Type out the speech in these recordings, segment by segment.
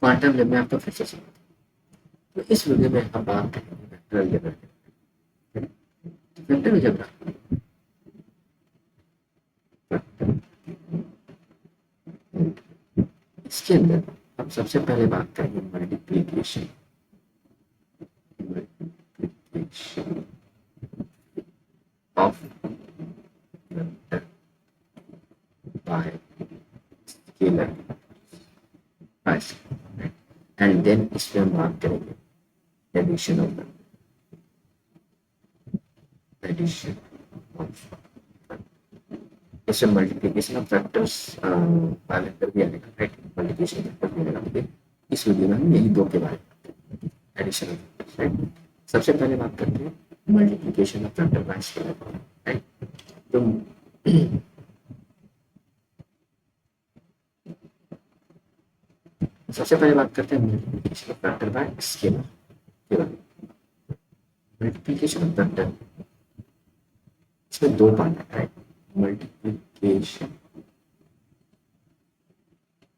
Quantum lab में आपका फिर से स्वागत है। तो इस वीडियो में हम बात करेंगे वेक्टर अलजेब्रा के बारे में। तो वेक्टर अलजेब्रा इसके अंदर हम सबसे पहले बात करेंगे multiplication of vector by scalar by scalar and then इसमें हम बात करेंगे एडिशन ऑफ एडिशन ऑफ इसमें मल्टीप्लिकेशन ऑफ फैक्टर्स वेक्टर भी आएगा, राइट। मल्टीप्लिकेशन फैक्टर भी आएगा, लेकिन इस वीडियो में हम यही दो के बारे में एडिशन ऑफ फैक्टर्स, राइट। सबसे पहले बात करते हैं multiplication of factor by scalar, right. तो सबसे पहले बात करते हैं multiplication of factor by scalar के बारे में। मल्टीप्लिकेशन ऑफ फैक्टर इसमें दो पार्ट है, right. Multiplication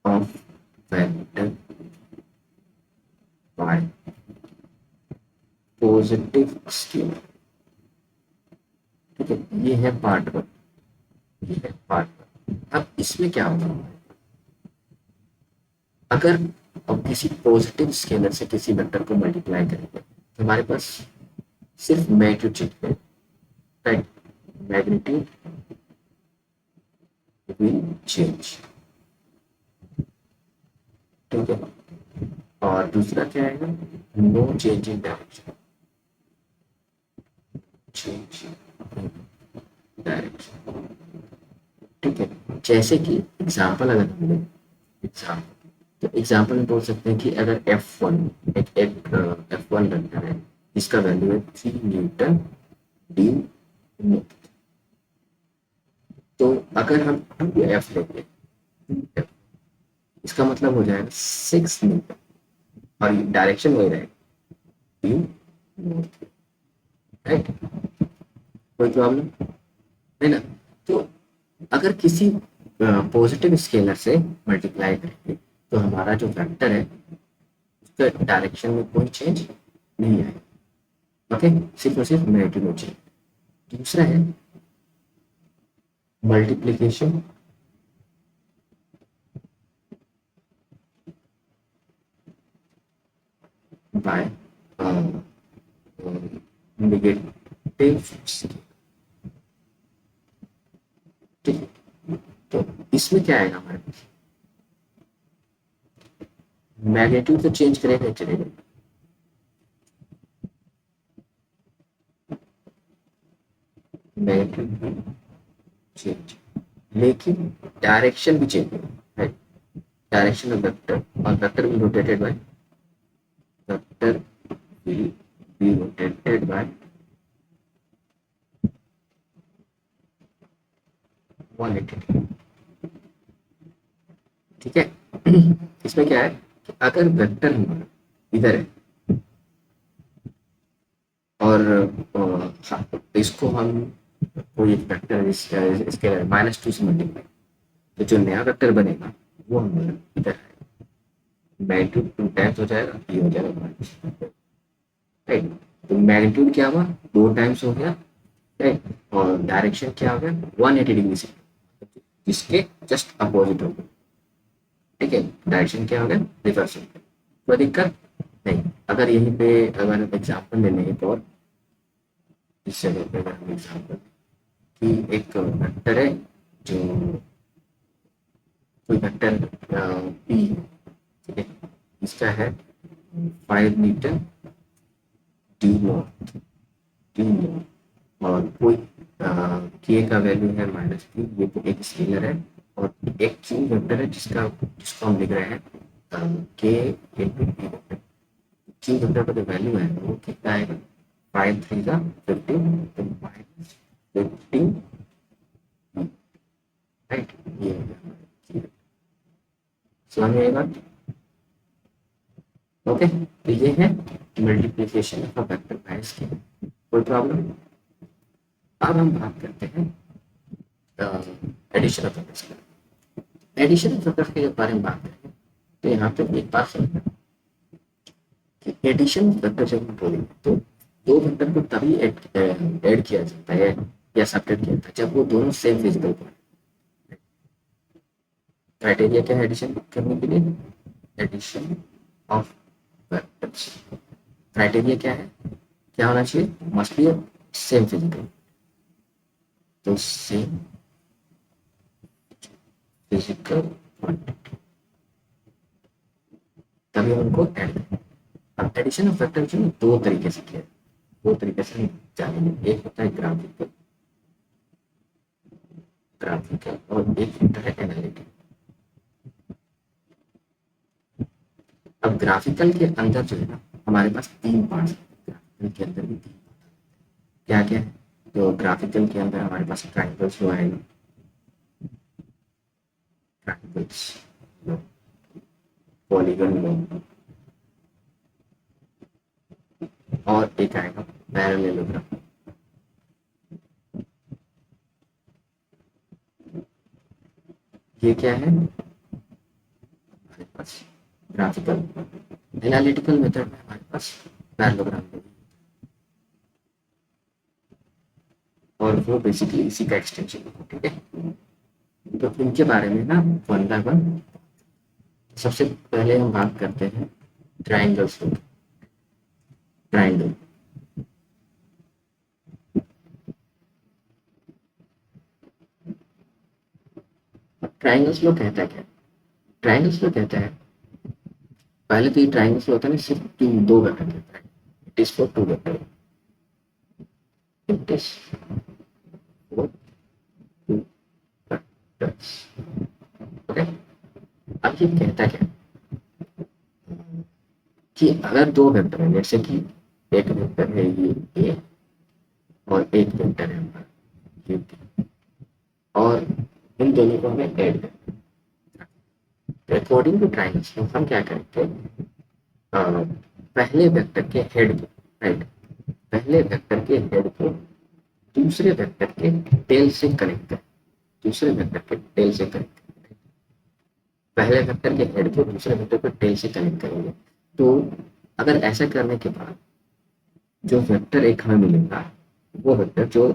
of vector bye positive scalar, ठीक है। ये है पार्ट वन, ये है पार्ट वन। अब इसमें क्या होगा, अगर अब किसी पॉजिटिव स्केलर से किसी वेक्टर को मल्टीप्लाई करेंगे तो हमारे पास सिर्फ मैग्नीट्यूड चेंज है, राइट। मैग्नीट्यूड विल चेंज, ठीक है। और दूसरा क्या आएगा, no change in direction, change in direction, ठीक है। जैसे कि एग्जांपल अगर हम लें एग्जांपल, तो एग्जांपल में बोल सकते हैं कि अगर F1 एक F1 वेक्टर है जिसका वैल्यू है 3 न्यूटन डी मिनट, तो अगर हम 2F लेंगे 2F, इसका मतलब हो जाएगा 6 न्यूटन और डायरेक्शन वही रहेगा डी नॉर्थ, राइट। कोई प्रॉब्लम है ना। तो अगर किसी पॉजिटिव स्केलर से मल्टीप्लाई करेंगे तो हमारा जो वेक्टर है उसका डायरेक्शन में कोई चेंज नहीं आएगा, ओके। सिर्फ और सिर्फ मैग्नीट्यूड चेंज। दूसरा है मल्टीप्लिकेशन बाय नेगेटिव स्केलर, ठीक है। तो इसमें क्या आएगा हमारे पास, मैग्नीट्यूड तो चेंज करेगा चलेगा, मैग्नीट्यूड चेंज, लेकिन डायरेक्शन भी चेंज होगा, राइट। डायरेक्शन ऑफ वेक्टर और vector will rotated by vector will be rotated bye 180 degree, ठीक है। इसमें क्या है कि अगर वेक्टर हमारा इधर है और इसको हम कोई एक वेक्टर इसके -2 से मल्टीप्लाई, तो जो नया वेक्टर बनेगा वो हमारा इधर है, मैग्नीट्यूड 2 टाइम्स हो जाएगा, ये हो जाएगा -, राइट। तो मैग्नीट्यूड क्या हुआ 2 टाइम्स हो गया, राइट। और डायरेक्शन क्या हो गया 180 डिग्री से, जिसके जस्ट अपोजिट हो गया, ठीक है। डायरेक्शन क्या हो गया रिवर्स हो गया, कोई दिक्कत नहीं। अगर यहीं पे अगर एग्जाम्पल ले लें तो इस जगह पे अगर एग्जाम्पल कि एक वेक्टर है जो कोई वेक्टर पी है, ठीक है। इसका है 5 meter due north, due north, और कोई के का वैल्यू है -3, ये तो एक स्केलर है। और एक क्यू वेक्टर है जिसको हम लिख रहे हैं के into P vector. Q vector का जो वैल्यू है वो कितना आएगा 5 3 का 15, तो -15, राइट। ये हो गया हमारा Q वेक्टर। समझ में आएगा, ओके। तो ये है multiplication of a vector by scalar, कोई प्रॉब्लम। अब हम बात करते हैं addition of vectors, addition of vectors के बारे में बात करेंगे तो यहाँ पे एक बात समझना कि एडिशन वेक्टर जब हम बोलेंगे तो दो वेक्टर को तभी ऐड किया जाता है या सब्ट्रैक्ट किया जाता है जब वो दोनों सेम फिजिकल क्वांटिटी। क्राइटेरिया क्या है एडिशन करने के लिए? Addition of vectors. क्राइटेरिया क्या है? क्या होना चाहिए? Must be same physical. तो सेम फिजिकल क्वांटिटी तभी हम उनको ऐड करें। अब एडिशन ऑफ वेक्टर जो दो तरीके से किया, दो तरीके से हम जानेंगे। एक होता है ग्राफिकल, ग्राफिकल और एक होता है एनालिटिकल। अब ग्राफिकल के अंदर जो है ना हमारे पास तीन पार्ट है। ग्राफिकल के अंदर भी तीन क्या क्या है? तो ग्राफिकल के अंदर हमारे पास ट्राइंगल्स जो आएगा, ट्राइंगल्स, पॉलीगन लो, और एक आएगा पैरेललोग्राम। ये क्या है हमारे पास? ग्राफिकल। एनालिटिकल मेथड में हमारे पास पैरेललोग्राम, और वो बेसिकली इसी का एक्सटेंशन है। ठीक है, तो इनके बारे में ना वन बाय वन। सबसे पहले हम बात करते हैं ट्राइंगल्स को। ट्राइंगल, ट्राइंगल्स लोग कहता है क्या? ट्राइंगल्स लोग कहता है पहले तो ये ट्राइंगल्स होता है ना सिर्फ तीन दो वेक्टर कहता है। It is for two vector, it is for two vectors. Okay, अब ये कहता क्या कि अगर दो वेक्टर है, जैसे कि एक वेक्टर है ये ए और एक वेक्टर है हमारा ये बी, और इन दोनों को हमें ऐड करना है। अकॉर्डिंग टू ट्राइंगल्स हम क्या करेंगे? पहले वेक्टर के हेड को, राइट, पहले वेक्टर के हेड को दूसरे वेक्टर के टेल से कनेक्ट करें, दूसरे वेक्टर के टेल से कनेक्ट करें। पहले वेक्टर के हेड को दूसरे वेक्टर के टेल से कनेक्ट करेंगे। तो अगर ऐसा करने के बाद जो वेक्टर एक हमें मिलेगा, वो वेक्टर जो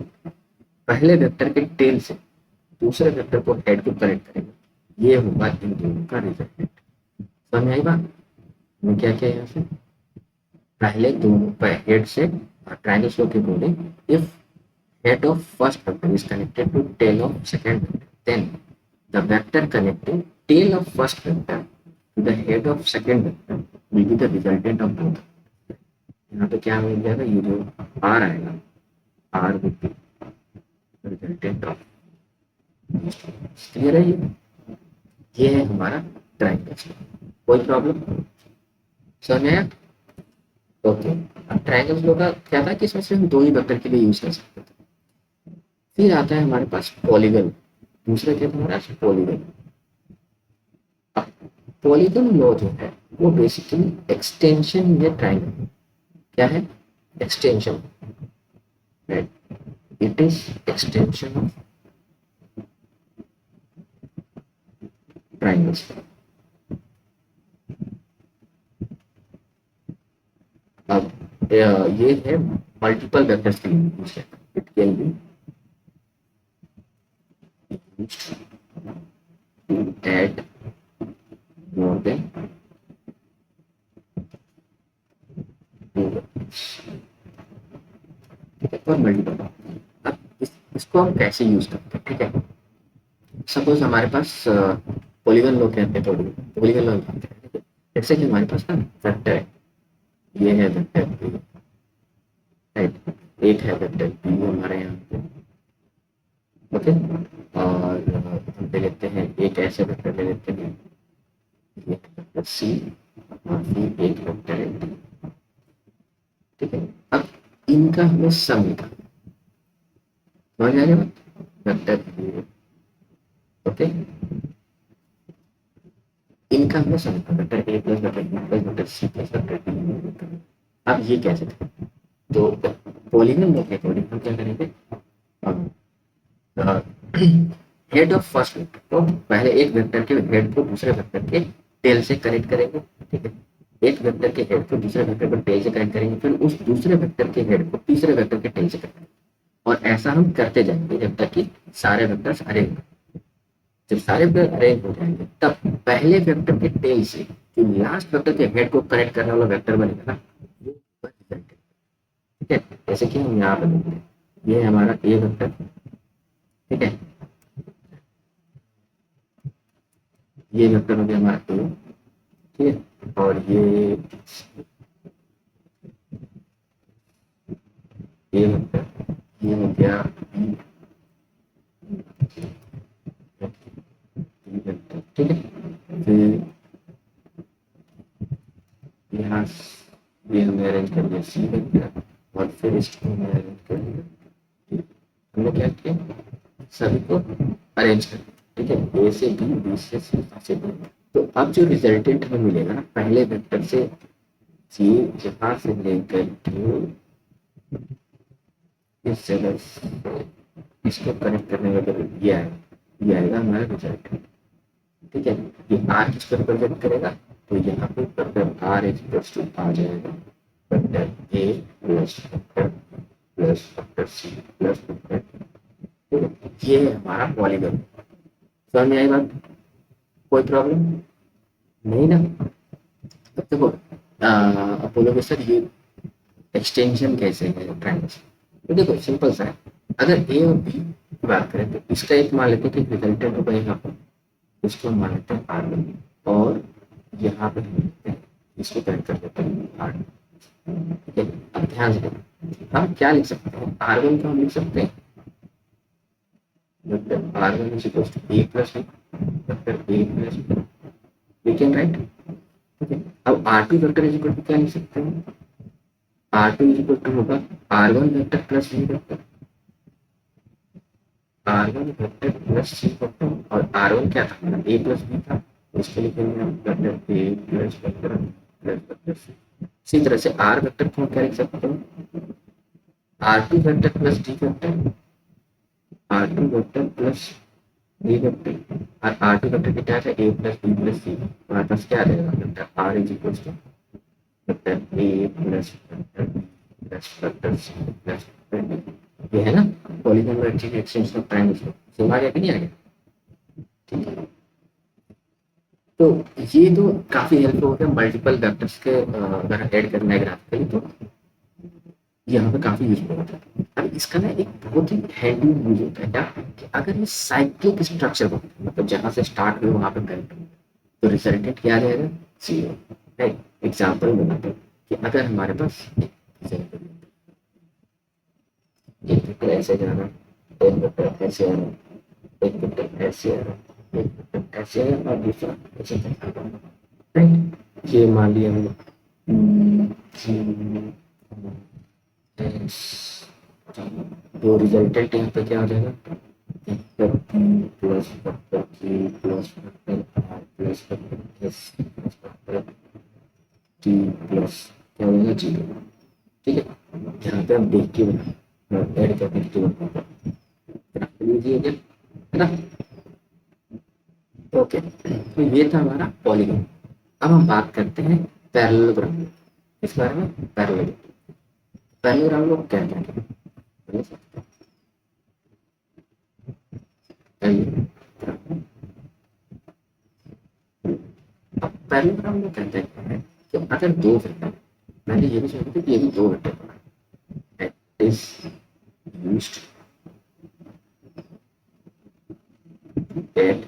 पहले वेक्टर के टेल से दूसरे वेक्टर को हेड को कनेक्ट करेगा, ये होगा इन दोनों का रिजल्टेंट। समझ में आई बात? मैं क्या किया यहाँ से? पहले दोनों हेड से ट्राइंगल्स के बोले if head of first vector is connected to tail of second vector, then the vector connecting tail of first vector to the head of second vector will be the resultant of both. यहाँ पे क्या मिल जाएगा? ये जो r आएगा, r will be resultant of। Clear है? ये है हमारा ट्राइंगल। कोई प्रॉब्लम समझ में आया? ओके, अब ट्राइंगल्स का क्या था कि इसमें से हम दो ही वेक्टर के लिए यूज कर सकते थे। फिर आता है हमारे पास पॉलीगन। दूसरा क्या था हमारा? पॉलीगन। पॉलीगन लॉ जो है वो बेसिकली एक्सटेंशन या ट्राइंगल। क्या है? Extension, right, it is extension of triangles. अब ये है मल्टीपल वेक्टर्स के लिए, it can be to add more than two vectors और मल्टीपल। अब इसको हम कैसे यूज करते हैं? ठीक है, सपोज हमारे पास पॉलीगन लो कहते हैं, पॉलीगन लो कहते हैं। ठीक है, जैसे कि हमारे पास ना वेक्टर है, ये है वेक्टर बी, राइट, एक है वेक्टर बी हमारे यहाँ पे। ओके, और हम ले लेते हैं एक ऐसे वेक्टर ले लेते हैं, एक वेक्टर सी और फिर एक वेक्टर है डी। ठीक है, अब इनका हमें सम निकालना, समझ आ गया? वेक्टर, ओके, इनका हमें सम निकालना, vector A plus vector B plus vector C plus vector D. अब ये कैसे थे? तो पॉलीगन लो के अकॉर्डिंग हम क्या करेंगे? हेड ऑफ फर्स्ट वेक्टर, तो पहले एक वेक्टर के हेड को दूसरे वेक्टर के टेल से कनेक्ट करेंगे, ठीक है। एक वेक्टर के हेड को दूसरे वेक्टर पर टेल से कनेक्ट करेंगे, फिर उस दूसरे वेक्टर के हेड को तीसरे वेक्टर के टेल से कनेक्ट करेंगे, और ऐसा हम करते जाएंगे जब तक कि सारे वेक्टर्स अरेंज। जब सारे वेक्टर अरेंज हो जाएंगे तब पहले वेक्टर के टेल से जो लास्ट वेक्टर के हेड को कनेक्ट करने वाला वेक्टर बनेगा ना, वो रिजल्ट है, ठीक है। जैसे कि हम यहाँ पर देखते हैं, ये है हमारा ए वेक्टर, ठीक है। ये वेक्टर हो गया हमारा ए, ठीक है। और ये वेक्टर, ये हो गया बी वेक्टर, ठीक है। फिर यहाँ ये हमने अरेंज कर लिया सी वेक्टर, और फिर इसको हमने अरेंज कर लिया, हमने क्या किया, सभी को अरेंज कर लिया, ठीक है। ए से बी से सी से डी। तो अब जो रिजल्टेंट हमें मिलेगा ना, पहले वेक्टर से सी, यहाँ से लेकर के इस जगह से इसको कनेक्ट करने का जरूर ये आएगा हमारा रिजल्ट, ठीक है। ये आर किसको रिप्रेजेंट करेगा, तो यहाँ पे वेक्टर आर इक्वल्स टू आ जाएगा vector A plus vector C plus vector, ठीक है। ये है हमारा पॉलीगन। समझ में आई बात? कोई प्रॉब्लम नहीं ना? अब देखो, अब बोलोगे सर ये एक्सटेंशन कैसे है ट्रायंगल? तो देखो सिंपल सा है, अगर ए और बी की बात करें तो इसका एक मान लेते हैं कि रिजल्टेंट होगा यहाँ पर, इसको हम मान लेते हैं आर वन, और यहाँ पर हम लेते हैं इसको कनेक्ट कर देते हैं आर, ठीक है। अब ध्यान से देखो, हम क्या लिख सकते हैं, आर वन को हम लिख सकते हैं vector R one is equal to A plus B, vector A plus B, we can write, ठीक है। अब R two vector is equal to क्या लिख सकते हैं, R two is equal to होगा R one vector plus B vector, R one vector plus C vector, और R one क्या था, ए प्लस बी था, इसके लिखेंगे हम vector A plus vector plus vector सी। इसी तरह से आर वेक्टर को क्या लिख सकते हैं, R two vector plus D vector, R two vector plus D vector, और आर टू वेक्टर की क्या है, A plus B plus C, हमारे पास क्या आ जाएगा vector R is equal to vector A plus vector B plus vector C plus vector D. ये है ना पॉलीगोनोमेट्रिक एक्सटेंशन ऑफ ट्रायंगल। समझ आ गया कि नहीं आ गया? ठीक है। तो ये तो काफी हेल्प हो गया मल्टीपल वेक्टर्स के अगर ऐड करना है ग्राफिकली, तो यहाँ पे काफी यूजफुल होता है। अब इसका ना एक बहुत ही हैंडी यूज होता है क्या, कि अगर ये साइक्लिक स्ट्रक्चर हो, मतलब जहाँ से स्टार्ट हुए वहां पे करेक्ट हो, तो रिजल्टेंट क्या आ जाएगा, जीरो, राइट। एग्जाम्पल बनाते हैं कि अगर हमारे पास एक वेक्टर ऐसे जा रहा है, एक वेक्टर ऐसे आ रहा है, एक वेक्टर ऐसे आ रहा है, एक वेक्टर ऐसे आ रहा है, और दूसरा ऐसे जा रहा है, राइट। ये मान लिया हमने तो रिजल्टेंट यहाँ पे क्या हो जाएगा, vector plus vector plus vector R plus vector S plus vector T plus क्या हो जाएगा, जीरो, ठीक है। यहाँ पे हम देख के बना ऐड कर देख के बना लीजिए, है ना? ओके, तो ये था हमारा पॉलीगन। अब हम बात करते हैं पैरेललोग्राम, इस बारे में पैरेललोग्राम, पैरेललोग्राम लोग क्या कहते हैं, अब पैरेललोग्राम लोग कहते हैं कि अगर दो वेक्टर, मैंने ये भी सोचा था कि ये भी दो वेक्टर इज यूज्ड एट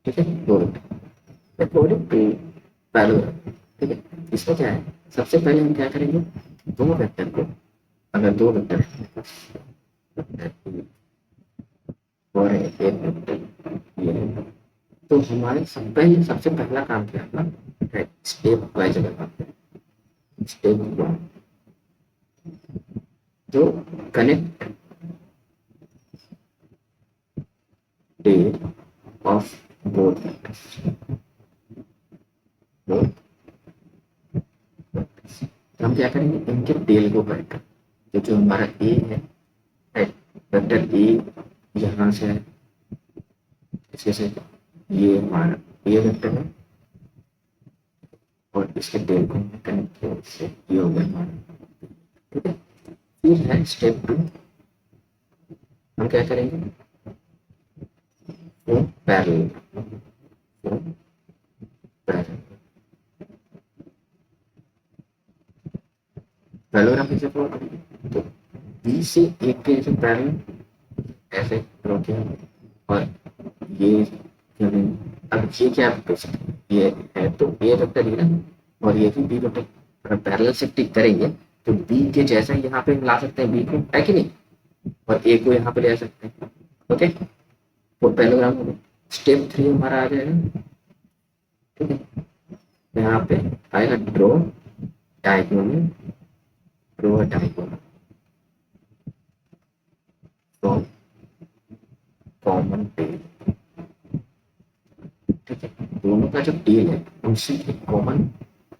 ठीक है, दो वेक्टर अकॉर्डिंग टू पैरेललोग्राम, ठीक है। इसका क्या है, सबसे पहले हम क्या करेंगे, दो वेक्टर को, अगर दो वेक्टर और एक वेक्टर ये है, तो हमारे सबसे पहला काम क्या है, स्टेप वाइज अगर बात करें, स्टेप वन, तो connect tail of both vectors, तो हम क्या करेंगे, इनके टेल को कनेक्ट करेंगे। तो जो हमारा ए है, वेक्टर ए यहाँ से है, जैसे ये हमारा ये वेक्टर है और इसके टेल को कनेक्ट किया, इससे ये हो गया हमारा। ठीक है, फिर है स्टेप 2, हम क्या करेंगे, वो पैरेलल, वो पैरेलल पैरेललोग्राम कैसे ड्रॉ करेंगे, तो बी से एक के जैसे पैरेलल ऐसे ड्रॉ किया, और ये अब ये क्या आप कर सकते हैं, ये है तो ए वेक्टर ही ना, और ये भी बी वेक्टर, अगर पैरेलल से टिक करेंगे तो बी के जैसा यहाँ पे ला सकते हैं बी को, है कि नहीं, और ए को यहाँ पे ले आ सकते हैं। ओके, तो पैरेललोग्राम हो गया। स्टेप 3 हमारा आ जाएगा। ठीक है, यहाँ पे आएगा draw diagonal, draw diagonal from common tail. ठीक है, दोनों का जो टेल है उसी के कॉमन,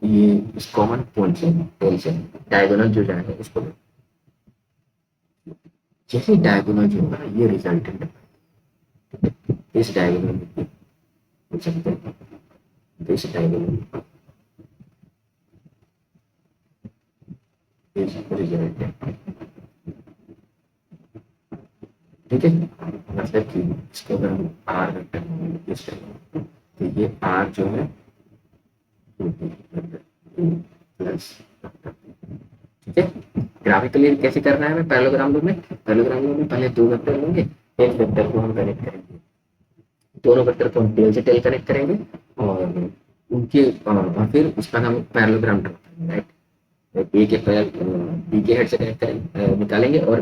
ये इस कॉमन पॉइंट से टेल से डायगोनल जो जाएगा उसको, यही डायगोनल जो होगा ये रिजल्टेंट इस डायगोनल में हो सकते हैं, इस डायगोनल इस रिजल्टेंट। ठीक है, मतलब कि इसको अगर हम आर वेक्टर इस टाइप, तो ये आर जो है प्लस, ठीक है। ग्राफिकली कैसे करना है हमें पैरेललोग्राम में, पैरेललोग्राम में पहले दो वेक्टर लेंगे, एक वेक्टर को हम कनेक्ट करेंगे, दोनों वेक्टर को हम टेल से टेल कनेक्ट करेंगे, और उनके और फिर उसका हम पैरेललोग्राम ड्रॉ करेंगे, राइट। ए के पहले बी के हेड से कनेक्ट करेंगे, निकालेंगे, और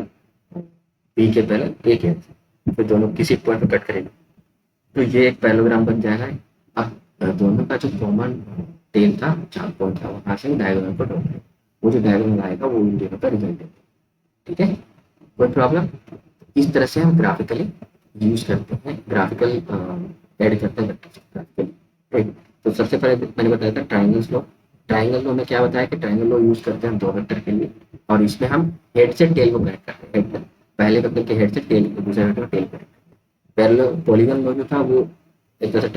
बी के पहले ए के हेड से, फिर दोनों किसी पॉइंट पर कट करेंगे, तो ये एक पैरेललोग्राम बन जाएगा। अब दोनों का जो कॉमन टेल था, चार पॉइंट था, वहां से डायगोनल को ड्रॉ करेंगे, वो जो डायगोनल आएगा वो इन दोनों का रिजल्ट है। ठीक है, कोई प्रॉब्लम। इस तरह से हम ग्राफिकली यूज करते हैं, ग्राफिकल ऐड करते हैं ग्राफिकली, राइट। तो सबसे पहले मैंने बताया था ट्राइंगल्स लो, ट्राइंगल लो में क्या बताया कि ट्राइंगल लो यूज करते हैं दो वेक्टर के लिए, और इसमें हम हेड से टेल को कनेक्ट करते हैं, हेड पहले वेक्टर के हेड से टेल, दूसरे vector tail connect. Parallel polygon लो जो था वो एक तरह से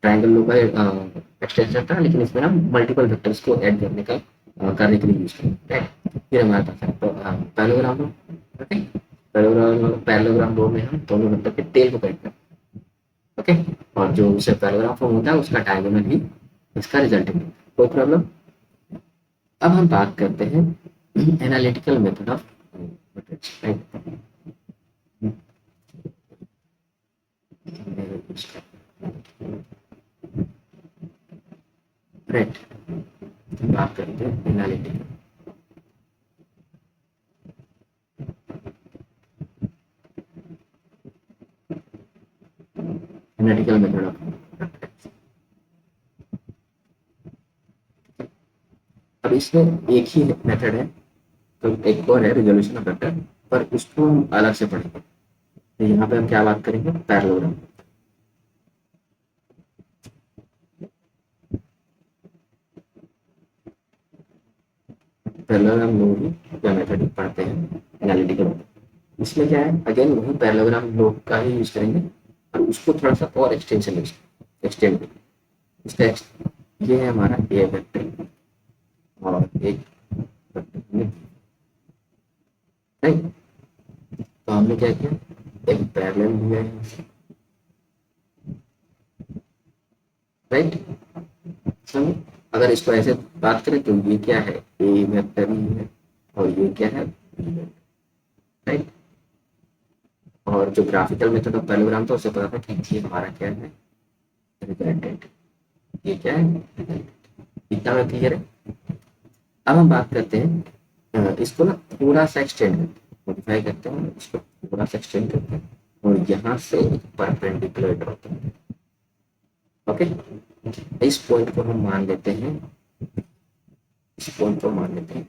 ट्राइंगल लो का एक्सटेंशन था, लेकिन इसमें हम मल्टीपल वेक्टर्स को ऐड करने का करने के लिए यूज करते हैं। फिर हमारे पास है पैरेललोग्राम लो, ओके। पैरेललोग्राम लो में हम दोनों वेक्टर के टेल को कनेक्ट करते हैं, ओके, और जो उससे पैरेललोग्राम फॉर्म होता है उसका डायगोनल ही इसका रिजल्टेंट है। कोई प्रॉब्लम। अब हम बात करते हैं एनालिटिकल मेथड ऑफ राइट, बात करते हैं एनालिटिकल एनालिटिकल मेथड ऑफ। अब इसमें एक ही मेथड है, तो एक और है रिजोल्यूशन ऑफ वेक्टर, पर उसको हम अलग से पढ़ेंगे। तो यहाँ पे हम क्या बात करेंगे, पैरेललोग्राम। पैरेललोग्राम लो भी क्या मेथड पढ़ते हैं, एनालिटिकल मेथड। इसमें क्या है, अगेन वही पैरेललोग्राम लो का ही यूज करेंगे, और उसको थोड़ा सा और एक्सटेंशन एक्सटेंड इसका ये है हमारा ए वेक्टर और एक वेक्टर, राइट। तो हमने क्या किया, एक पैरेलल लिया है, राइट। समझ, अगर इसको ऐसे बात करें तो ये क्या है, ए वेक्टर ही है, और ये क्या है, राइट। और जो ग्राफिकल मेथड ऑफ पैरेललोग्राम था उससे पता था कि ये हमारा क्या है, रिजल्टेंट, ये क्या है, रिजल्टेंट। इतना में क्लियर है। अब हम बात करते हैं इसको ना थोड़ा सा एक्सटेंड करते हैं, मॉडिफाई करते हैं, इसको थोड़ा सा एक्सटेंड करते हैं, और यहाँ से एक परपेंडिकुलर ड्रॉ करते हैं, ओके। इस पॉइंट को हम मान लेते हैं, इस पॉइंट को मान लेते हैं,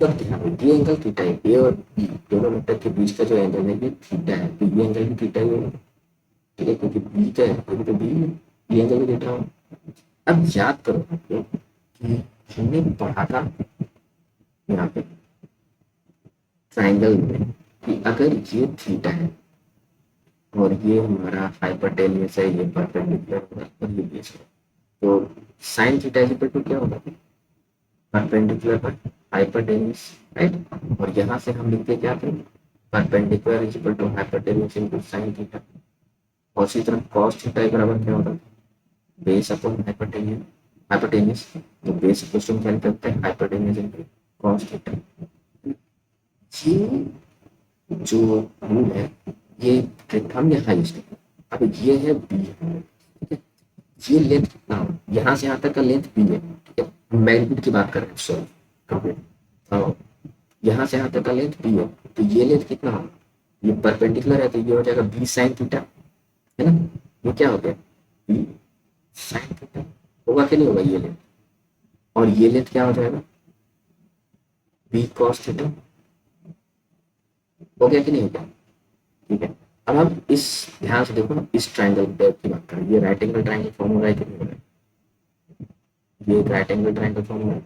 तो ध्यान ये एंगल थीटा है, ए और बी दोनों वेक्टर के बीच का जो एंगल है ये थीटा है, तो ये एंगल भी थीटा ही होगा, ठीक है, क्योंकि बी का है, क्योंकि तो बी है, ये एंगल भी थीटा होगा। अब याद करो कि हमने पढ़ा था यहाँ पे ट्राइंगल में कि अगर ये थीटा है और ये हमारा हाइपोटेन्यूस है, ये परपेंडिकुलर होगा और ये बेस है। तो sine theta is equal to क्या होगा, परपेंडिकुलर पर हाइपोटेन्यूस, राइट। और यहाँ से हम लिखते क्या थे, perpendicular is equal to hypotenuse into sine theta. और उसी तरह कॉस थीटा बराबर क्या होगा, बेस अपॉन हाइपोटेन्यूस, हाइपोटेन्यूस। तो बेस इक्वल टू क्या करते हैं, हाइपोटेन्यूस इनटू कॉस थीटा। ये जो रूल है, ये ट्रिक हम यहाँ यूज करते हैं। अब ये है बी, ठीक है। ये लेंथ कितना हो, यहाँ से यहाँ तक का लेंथ बी है, ठीक है। हम मैग्नीट्यूड की बात कर रहे हैं, सॉरी कंप्लीट। तो यहाँ से यहाँ तक का लेंथ बी है, तो ये लेंथ कितना होगा, ये परपेंडिकुलर है तो ये हो जाएगा बी साइन थीटा, है ना। ये क्या हो गया, बी साइन थीटा, होगा कि नहीं होगा ये लेंथ। और ये लेंथ क्या हो जाएगा, बी कॉस थीटा, हो गया कि नहीं हो गया, ठीक है। अब हम इस ध्यान से देखो ना, इस ट्राइंगल की बात करें, ये राइट एंगल ट्राइंगल फॉर्म हो रहा है कि नहीं हो रहा है, ये एक राइट एंगल ट्राइंगल फॉर्म हो रहा है।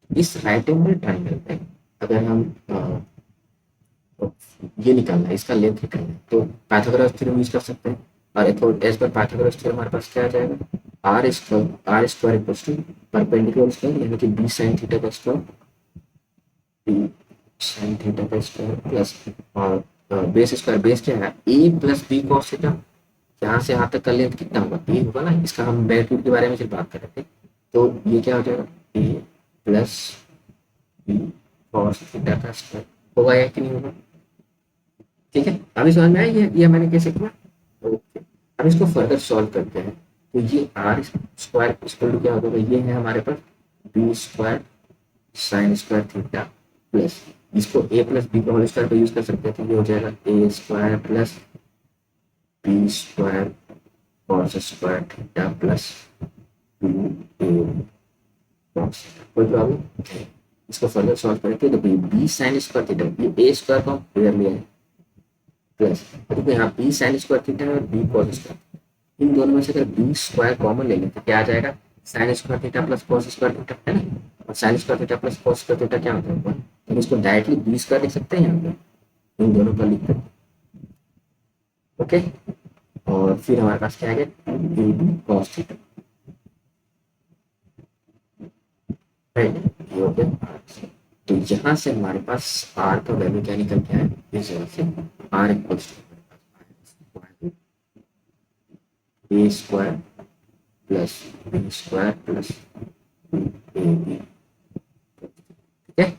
इस राइट एंगल ट्राइंगल पे अगर हम ये निकालना है, इसका लेंथ निकालना है, तो पाइथागोरस थ्योरम यूज कर सकते हैं। और एज पर पाइथागोरस थ्योरम हमारे पास क्या आ जाएगा, R square equals to perpendicular square यानी कि बी साइन थीटा का स्क्वायर, बी साइन थीटा का स्क्वायर प्लस, और बेस स्क्वायर, बेस क्या है A plus B cos theta. यहाँ से यहाँ तक का लेंथ कितना होगा, ए होगा ना, इसका हम मैग्नीट्यूड के बारे में सिर्फ बात कर रहे थे। तो ये क्या हो जाएगा, ए प्लस बी कॉस थीटा का स्क्वायर, होगा या कि नहीं होगा, ठीक है। अभी समझ में आया ये मैंने कैसे किया, ओके। अब इसको फर्दर सॉल्व करते हैं। तो ये आर स्क्वायर इक्वल टू क्या होगा, ये है हमारे पास B square sine square theta plus, इसको ए प्लस बी का होल स्क्वायर पे यूज कर सकते हैं, तो ये हो जाएगा A square plus B square cos square theta plus B A cos theta. कोई प्रॉब्लम नहीं। इसको फर्दर सॉल्व करके तो बी साइन स्क्वायर थीटा, ये ए स्क्वायर को हम इधर लिया है प्लस, देखो यहाँ बी साइन स्क्वायर थीटा है और बी कॉस स्क्वायर, इन दोनों में से अगर बी स्क्वायर कॉमन ले लें तो क्या आ जाएगा, sign square theta plus cos square theta, है ना। और sign square theta plus cos square theta क्या होता है, तो इसको डायरेक्टली बी स्क्वायर लिख सकते हैं यहाँ पे, इन दोनों का लिख कर, ओके। और फिर हमारे पास क्या आ गया, B B cos theta, right, ये हो गया। तो यहाँ से हमारे पास आर का वैल्यू क्या निकल के आया, इस जगह से R equals to A square plus B square plus A B, ठीक है।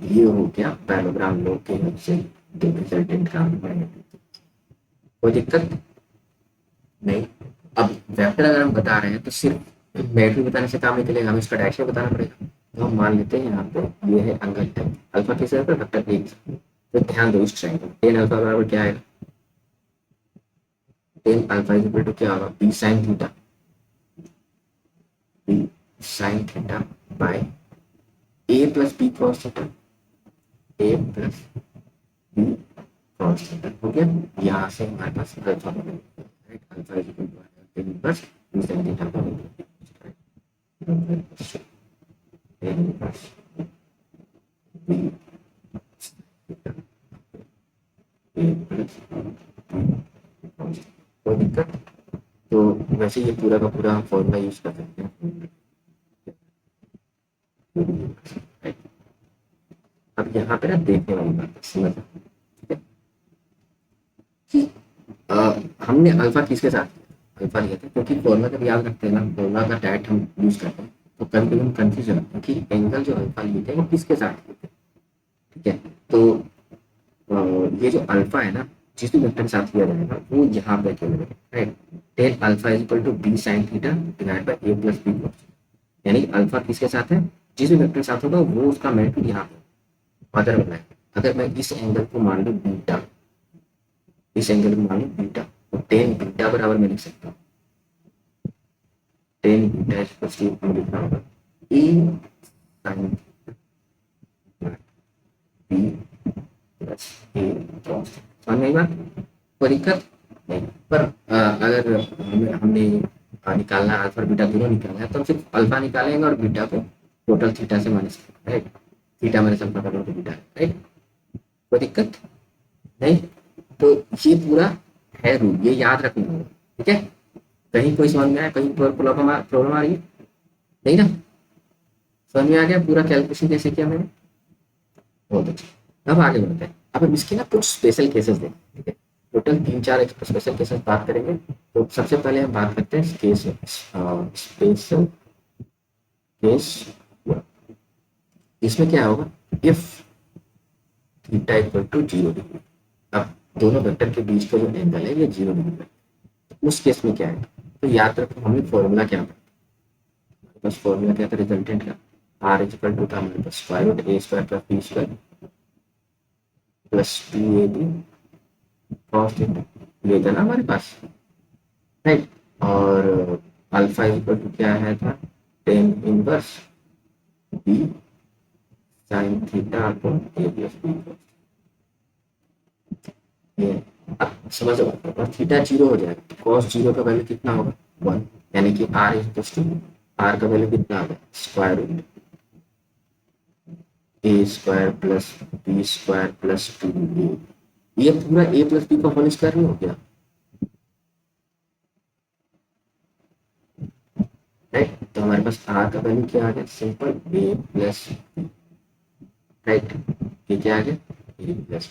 ये हो गया पैराग्राम लॉ के हेल्प से रिजल्टेंट का मैग्नीट्यूड। कोई दिक्कत नहीं। अब वेक्टर अगर हम बता रहे हैं तो सिर्फ मैग्नीट्यूड बताने से काम नहीं चलेगा, हमें इसका डायरेक्शन बताना पड़ेगा। तो हम मान लेते हैं यहाँ पे ये है एंगल है, अल्फा किस जगह पर, वेक्टर एक। तो ध्यान दो इस ट्रायंगल, टेन अल्फा बराबर क्या आएगा, tan alpha is equal to क्या होगा, B sine theta, B sine theta by A plus B cos theta, A plus B cos theta, हो गया। यहाँ से हमारे पास अल्फा बनेगा, right, alpha is equal to tan plus B sine theta बनेगा, tan plus B A plus कोई दिक्कत। तो वैसे ये पूरा का पूरा हम फॉर्मूला यूज कर सकते हैं। अब यहाँ पे ना देखने वाली बात है, समझ, ठीक है कि हमने अल्फा किसके साथ किया, अल्फा लिया था, क्योंकि फॉर्मूला जब याद रखते हैं ना, फॉर्मूला का डायरेक्ट हम यूज करते हैं तो कभी कभी हम कंफ्यूज होते हैं कि एंगल जो अल्फा लिए थे वो किसके साथ लिए थे, ठीक है। तो ये जो अल्फा है ना, जिस भी वेक्टर के साथ किया जाएगा वो यहाँ पे किया जाएगा, right. Tan alpha is equal to B sine theta divide by A plus B cos, यानी अल्फा किसके साथ है, जिस भी वेक्टर के साथ होगा वो उसका मैग्नीट्यूड यहाँ पे अदर बनाए। अगर मैं इस एंगल को मान लूँ बीटा, इस एंगल को मान लूँ बीटा, तो टेन बीटा बराबर मैं लिख सकता हूँ, टेन बीटा इक्वल्स टू लिखना होगा ए साइन बी प्लस ए कॉस, समझ में आई बात, कोई दिक्कत नहीं। पर अगर हमने निकालना है अल्फा और बीटा दोनों निकालना है तो हम सिर्फ अल्फा निकालेंगे और बीटा को टोटल थीटा से माइनस करेंगे, राइट। थीटा माइनस अल्फा का टोटल बीटा, राइट, कोई दिक्कत नहीं। तो ये पूरा है रूल, ये याद रखना होगा। ठीक है, कहीं कोई समझ में आया, कहीं प्रॉब्लम आ रही है? नहीं ना, समझ में आ गया पूरा कैलकुलेशन कैसे किया मैंने? बहुत अच्छा। अब आगे बढ़ते हैं। अब हम इसके ना कुछ स्पेशल केसेस देखें। ठीक है, टोटल 3-4 स्पेशल केसेस बात करेंगे। तो सबसे पहले हम बात करते हैं केस स्पेशल केस। इसमें क्या होगा, if theta equal to 0 degree. अब दोनों वेक्टर के बीच का जो एंगल है ये 0 डिग्री है। तो उस केस में क्या है, तो याद रखो हमें फॉर्मूला क्या था, हमारे पास फॉर्मूला क्या था रिजल्टेंट का, आर इक्वल टू था हमारे पास स्क्वायर रूट ए square plus B square plus 2ab cos theta, ये था ना हमारे पास, राइट। और अल्फा इक्वल टू क्या है था, tan inverse B sine theta upon A plus B. ये अब समझ लो, और थीटा 0 हो जाएगा, कॉस 0 का वैल्यू कितना होगा 1, यानी कि आर इक्वल टू, आर का वैल्यू कितना होगा स्क्वायर रूट ए square plus B square plus 2a। ये पूरा ए प्लस बी का होल स्क्वायर नहीं हो गया, राइट। तो हमारे पास आर का वैल्यू क्या आ गया, सिंपल ए प्लस, राइट। ये क्या आ गया ए प्लस,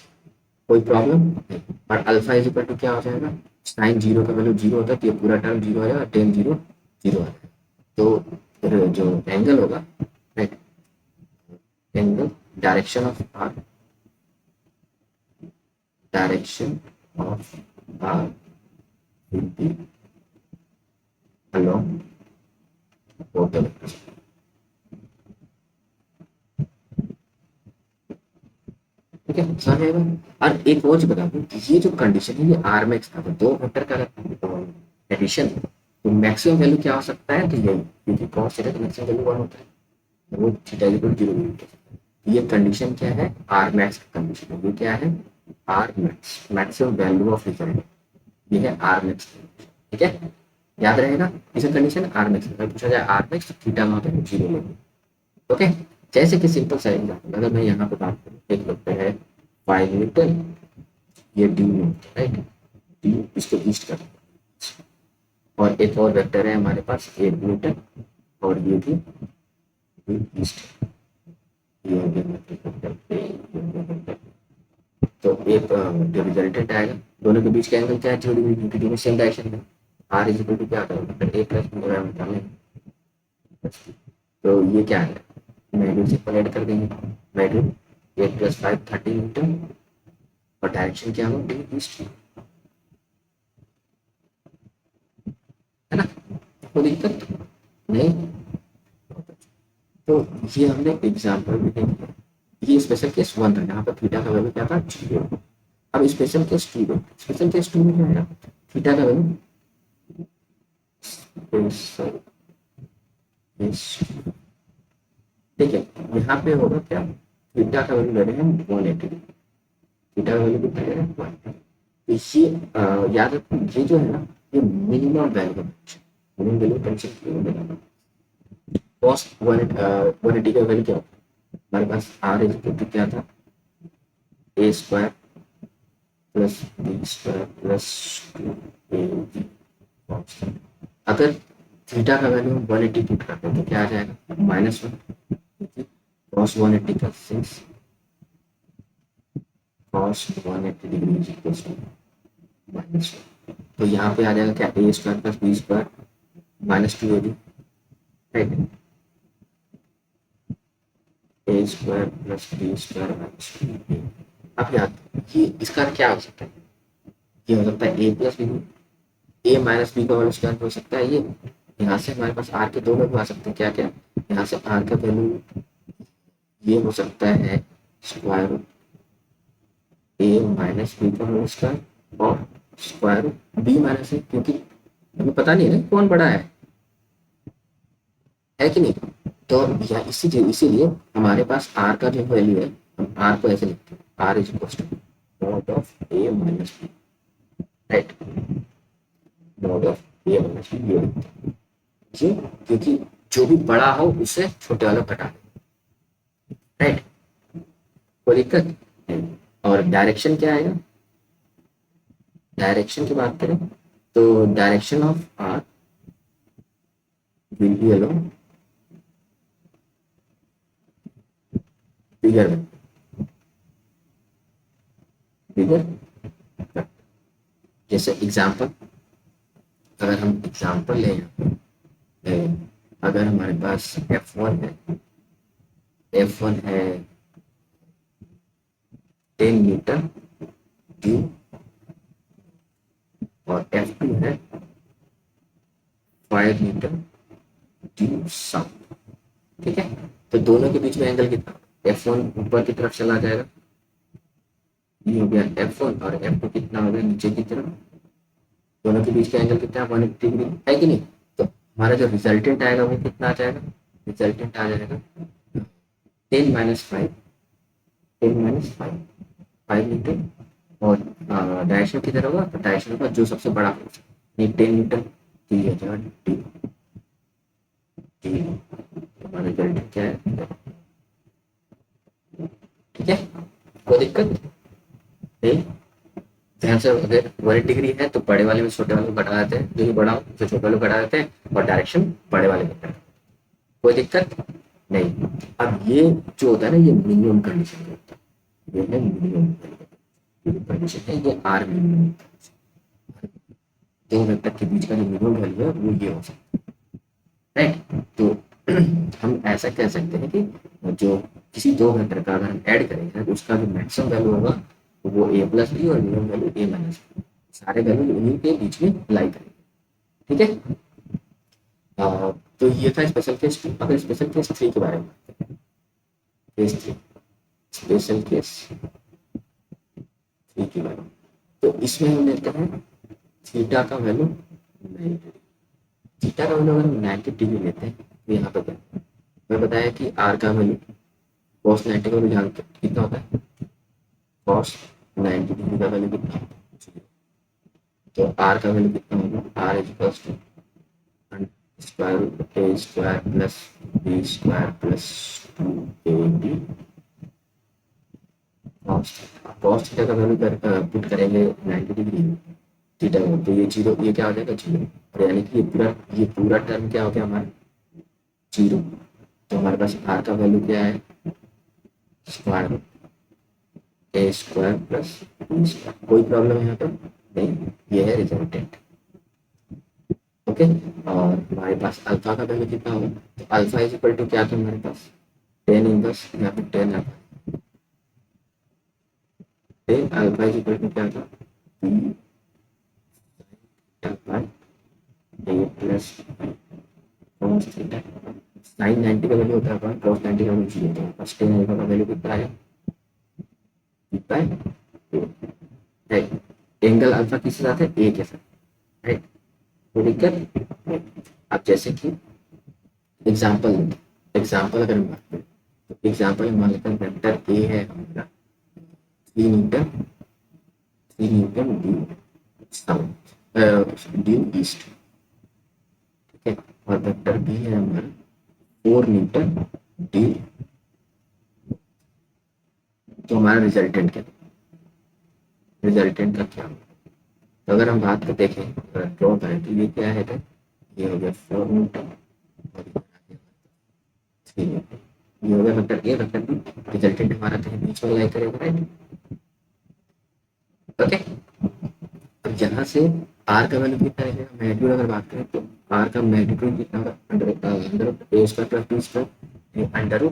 कोई प्रॉब्लम नहीं। और अल्फा इज इक्वल टू क्या हो जाएगा, साइन 0 का वैल्यू 0 होता है तो ये पूरा टर्म 0 आ जाएगा, टेन 0 0 आ जाएगा। तो फिर जो एंगल होगा, right, angle direction of R, direction of R will be along both the vectors. ठीक है, समझ आएगा। और एक और चीज बता दूं कि ये जो कंडीशन है ये आर मैक्स था, तो दो वेक्टर का एडिशन, तो मैक्सिमम वैल्यू क्या हो सकता है, तो यही, क्योंकि कॉस थीटा का मैक्सिमम वैल्यू 1 होता है, वो थीटा इक्वल टू 0। ये कंडीशन क्या है, आर मैक्स का कंडीशन है। ये क्या है, R max, maximum value of result, ये है आर मैक्स। ठीक है, याद रहेगा, इसे कंडीशन आर मैक्स, अगर पूछा जाए आर मैक्स तो थीटा वहां पे 0 लेंगे। ओके, जैसे कि सिंपल सा एग्जाम्पल, अगर मैं यहाँ पे बात करूँ, एक वेक्टर है 5 न्यूटन, ये डी न्यूटन, राइट, डी इसको ईस्ट कर, और एक और वेक्टर है हमारे पास 8 न्यूटन, और ये भी ईस्ट, ये हो गया वेक्टर। तो एक जो रिजल्टेंट आएगा, दोनों के बीच का एंगल क्या है 0 डिग्री, क्योंकि दोनों सेम डायरेक्शन में। आर इज इक्वल टू क्या करेंगे, ए प्लस बी, तो ये क्या है, मैग्नीट्यूड से ऐड कर देंगे, मैग्नीट्यूड 8 प्लस 5 30 न्यूटन, और डायरेक्शन क्या होगा डी ईस्ट, है ना, कोई दिक्कत नहीं। तो ये हमने एग्जाम्पल भी देख लिया, ये स्पेशल केस 1 था, यहाँ पर थीटा का वैल्यू क्या था 0। अब स्पेशल केस 2 में, स्पेशल केस 2 में क्या है, थीटा का वैल्यू, स्पेशल केस, ठीक है, यहाँ पे होगा क्या, थीटा का वैल्यू ले रहे हैं 180, थीटा का वैल्यू कितना ले रहे हैं 180। तो ये याद रखो, ये जो है ना, ये मिनिमम वैल्यू है, मिनिमम वैल्यू टेंशन क्यों देना, कॉस 180 का वैल्यू क्या होता है हमारे पास, आर इज इक्वल टू क्या था, ए square plus B square plus 2ab constant. अगर थीटा का वैल्यू 180 पुट करते हैं तो क्या आ जाएगा -1, कॉस 180 का 6, cos 180 degree is equal to -1। तो यहाँ पे आ जाएगा क्या, A square plus B square -2ab, right, A square plus B square -2ab। अब याद, ये इसका क्या हो सकता है, ये हो सकता है A plus B, A minus B का होल स्क्वायर हो सकता है ये, यहाँ से हमारे पास आर के दो वैल्यू आ सकते हैं, क्या क्या, यहाँ से आर का वैल्यू ये हो सकता है स्क्वायर रूट ए माइनस बी का होल स्क्वायर, और स्क्वायर रूट बी माइनस ए, क्योंकि हमें पता नहीं है कौन बड़ा है कि नहीं। तो या इसीलिए हमारे पास आर का जो वैल्यू है, हम आर को ऐसे लिखते हैं, R is equal to mod of A minus B, right, mod of A minus B, ये लिखते हैं। क्यों, क्योंकि जो भी बड़ा हो उससे छोटे वाला घटा दे, राइट, कोई दिक्कत नहीं। और डायरेक्शन क्या आएगा, डायरेक्शन की बात करें तो direction of R will be along bigger bigger. जैसे एग्जांपल, अगर हम एग्जांपल लें, अगर हमारे पास F1 है, F1 है 10 मीटर ड्यू और F2 है 5 मीटर ड्यू साउथ। ठीक है, तो दोनों के बीच में एंगल कितना, F1 ऊपर की तरफ चला जाएगा, ये हो गया F1, और F2 कितना हो गया नीचे की तरफ। दोनों के बीच का एंगल कितना है, 180 डिग्री है कि नहीं। तो हमारा जो रिजल्टेंट आएगा वो कितना आ जाएगा, रिजल्टेंट आ जाएगा 10 - 5, 10 - 5, 5 मीटर। और डायरेक्शन किधर होगा, तो डायरेक्शन होगा जो सबसे बड़ा होगा, ये 10 मीटर, तो ये हो जाएगा डी। डी हमारा रिजल्टेंट क्या है, ठीक है, कोई दिक्कत नहीं। ध्यान से, अगर 180 डिग्री है तो बड़े वाले में छोटे वाले को घटा देते हैं, जो भी बड़ा हो तो छोटे वाले को घटा देते हैं, और डायरेक्शन बड़े वाले में घटा देते हैं। कोई दिक्कत नहीं। अब ये जो होता है ना, ये मिनिमम कंडीशन होता है, ये है मिनिमम कंडीशन है, ये आर मिनिमम। दो वेक्टर के बीच का जो मिनिमम वैल्यू है वो ये हो सकता है, राइट। तो हम ऐसा कह सकते हैं कि जो किसी दो वेक्टर का अगर हम ऐड करेंगे तो उसका जो मैक्सिमम वैल्यू होगा वो ए प्लस बी और मिनिमम वैल्यू ए माइनस बी, सारे वैल्यू उन्हीं के बीच में लाई करेंगे। ठीक है, तो ये था स्पेशल केस 2। अगर स्पेशल केस 3 के बारे में, केस 3, स्पेशल केस 3 के बारे में, तो इसमें हम लेते हैं थीटा का वैल्यू 90। थीटा का वैल्यू अगर 90 डिग्री लेते हैं तो यहाँ पर मैं बताया कि आर का वैल्यू कॉस 90 का वैल्यू जानते कितना होता है, कॉस 90 डिग्री का वैल्यू कितना होता है, तो आर का वैल्यू कितना होगा, R is equals to square A square plus B square plus 2ab cos theta का वैल्यू पुट करेंगे 90 डिग्री थीटा में, तो ये जीरो, ये क्या हो जाएगा जीरो, और यानी कि ये पूरा टर्म क्या हो गया हमारा जीरो। तो हमारे पास आर का वैल्यू क्या है, square A square plus B square. कोई प्रॉब्लम है यहाँ पर नहीं, ये है रिजल्टेंट। ओके, और हमारे पास अल्फा का वैल्यू कितना होगा, तो अल्फा इज इक्वल टू क्या था हमारे पास, 10 इनवर्स, यहाँ पे 10 अल्फा इज इक्वल टू क्या था, प्लस कॉस थीटा। साइन 90 का वैल्यू होता है अपन, कॉस 90 का वैल्यू जीरो होता है, फर्स्ट टेन अल्फा का वैल्यू कितना आया, कितना है, एंगल अल्फा किसके साथ है, ए के साथ, राइट। कोई दिक्कत। अब जैसे कि एग्जाम्पल अगर हम बात करें, तो एग्जाम्पल मान लेते हैं वेक्टर ए है हमारा 3 meter, 3 meter due south, due east. ठीक है, और वेक्टर बी है हमारा 4 मीटर ड्यू। तो हमारा रिजल्टेंट क्या, रिजल्टेंट का क्या, तो अगर हम बात कर देखें, अगर ड्रॉ करें तो ये क्या है, ये हो गया 4 मीटर और 3 मीटर, ये हो गया vector A, vector B. Resultant हमारा कहीं बीच में लाई करेगा, राइट। ओके, अब यहाँ से आर का वैल्यू कितना रहेगा, मैग्नीट्यूड अगर बात करें तो आर का मैग्नीट्यूड कितना होगा, under A square plus B square, under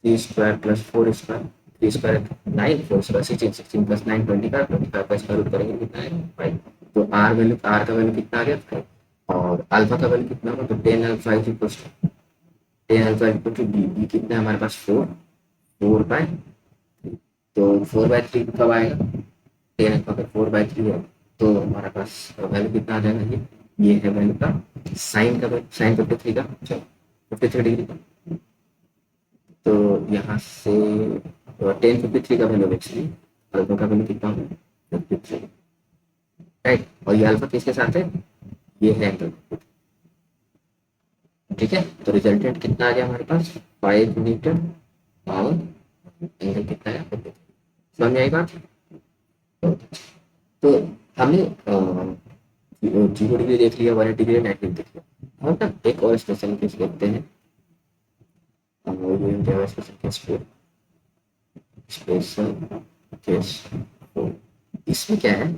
3 square plus 4 square, 3 square 9, 4 square 16, 16 plus 9 25, 25 का स्क्वायर रूट करेंगे कितना है 5। तो आर का वैल्यू कितना आ गया 5, और अल्फा का वैल्यू कितना होगा, तो 10 alpha is equal to 10 alpha is equal to B कितना है हमारे पास 4 तो 4/3 कब आएगा, 10 अल्फा का 4/3 है, तो हमारे पास वैल्यू कितना आ जाएगा, ये है वैल्यू का साइन का, साइन 53 का, चलो 53 डिग्री का। तो यहाँ से 1053 का वैल्यू एक्चुअली अल्फा का वैल्यू कितना होगा 53, राइट। और ये अल्फा किसके साथ है, ये है एंगल। ठीक है, तो रिजल्टेंट कितना आ गया हमारे पास 5 मीटर और एंगल कितना है, समझ में आई बात। तो तो हमने 0 डिग्री देख लिया, 180 डिग्री, 90 देख लिया। और ना एक और स्पेशल केस देखते हैं, special case four. Special case four, इसमें क्या है,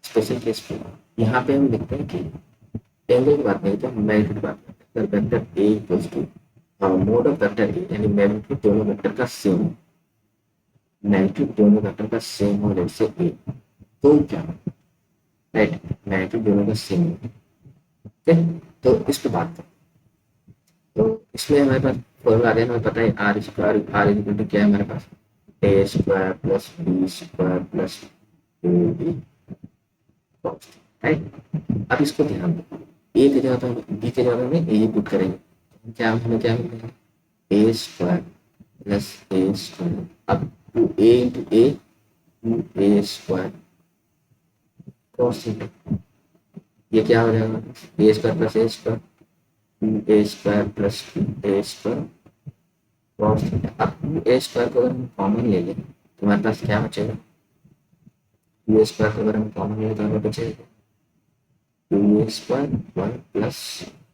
स्पेशल केस फोर, यहाँ पे हम लिखते हैं कि एंगल की बात नहीं, तो हम मैग्नीट्यूड की बात करते हैं। Vector A equals to mod of vector A, यानी मैग्नीट्यूड दोनों वेक्टर का सेम, मैग्नीट्यूड दोनों वेक्टर का सेम हो जैसे ए, तो क्या, राइट, मैग्नीट्यूड दोनों का सेम है। ठीक है, तो इस पे बात करें। तो इसमें हमारे पास फॉर्मूला आ गया, हमें पता है r square, r equal to क्या है हमारे पास, a square plus B square plus A b, right. अब इसको ध्यान दो, ए की जगह पर बी की जगह में ए पुट करेंगे, क्या हमें क्या मिलेगा, A square plus A square, अब two A into A, two A square cos theta, ये क्या हो जाएगा, A square plus A square, two A square plus two A square cos theta. अब टू ए स्क्वायर को अगर हम common ले लें तो हमारे पास क्या बचेगा, टू ए स्क्वायर को अगर हम कॉमन ले लें तो हमें बचेगा two A square one plus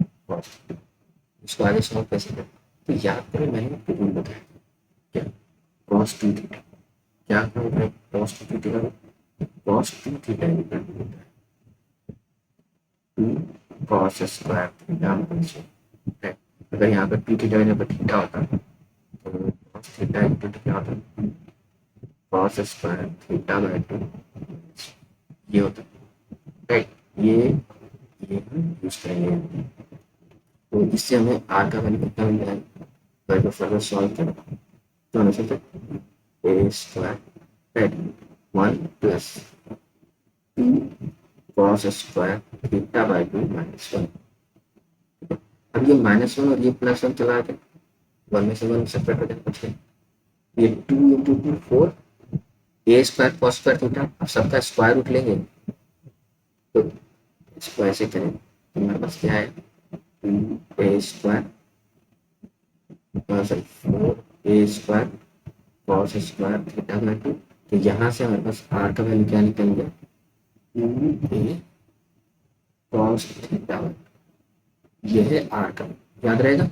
cos theta. इसको आगे सॉल्व कैसे करें, तो याद करें मैंने रूल बताया क्या, कॉस टू थीटा, क्या होता है cos two theta, cos two theta होता है टू कॉस स्क्वायर थीटा बचे, अगर यहाँ पर टू थीटा यहाँ पर थीटा होता तो कॉस थीटा इंटू क्या होता है, cos square theta by to, ये होता है, राइट। ये हम यूज करेंगे, तो इससे हमें आर का वैल्यू कितना मिल जाएगा, तो अगर फर्दर सॉल्व करें तो हमें सोचते A square, right, one plus two cos square theta by two minus one. अब ये माइनस वन और ये प्लस वन चला जाए, वन में से वन सेपरेट हो जाए, बचे ये two into two four, A square cos square theta, अब सबका स्क्वायर रूट लेंगे, तो इसको ऐसे करें तो हमारे पास क्या है, two A square sorry four A square cos square theta by two, तो यहाँ से हमारे पास आर का वैल्यू क्या निकल गया, टू ए कॉस थीटा, ये है आर का, याद रहेगा।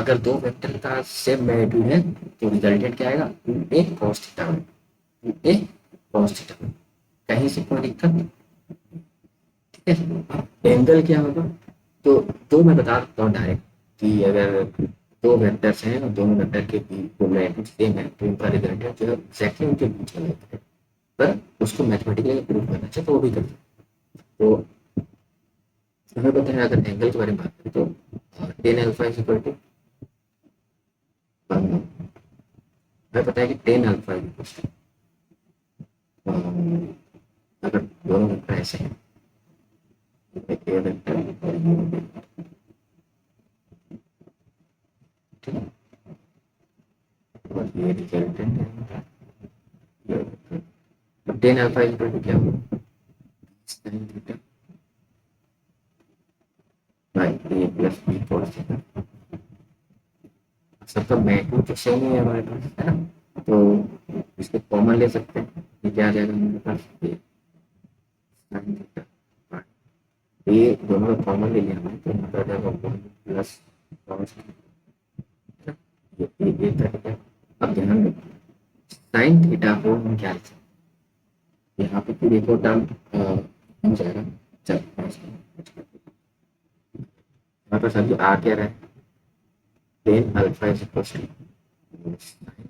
अगर दो वेक्टर का सेम मैग्नीट्यूड है तो रिजल्टेंट क्या आएगा, two A cos theta, two A cos theta, कहीं से कोई दिक्कत, ठीक है। एंगल क्या होगा, तो मैं बता देता हूँ डायरेक्ट कि अगर दो वेक्टर्स हैं और दोनों वेक्टर के बीच मैग्नीट्यूड सेम है तो उनका रिजल्टेंट जो है एक्जैक्टली उनके बीच में रहता है, पर उसको मैथमेटिकली प्रूव करना चाहिए तो वो भी करते हैं। तो हमें पता है अगर एंगल के बारे में बात करें तो tan alpha is equal to, हमें पता है कि tan alpha is equal to, अगर दोनों वेक्टर ऐसे हैं, ए वेक्टर और ये वेक्टर, ठीक है, और ये रिजल्टेंट है, tan alpha is equal to क्या होगा, sine theta by A plus B cos theta, सबका मैग्नीट्यूड तो सेम ही है हमारे पास, है ना, तो इसको कॉमन ले सकते हैं, ये क्या आ जाएगा हमारे पास, ए साइन थीटा, ये दोनों का कॉमन ले लिया हमने तो यहाँ पर आ जाएगा वन प्लस कॉस थीटा, ये तरीका। अब ध्यान रखिए साइन थीटा को हम क्या लिख सकते हैं, यहाँ पे फिर एक और टर्म हो जाएगा, चल हमारे पास अभी आ क्या रहा है, tan alpha is equal to sine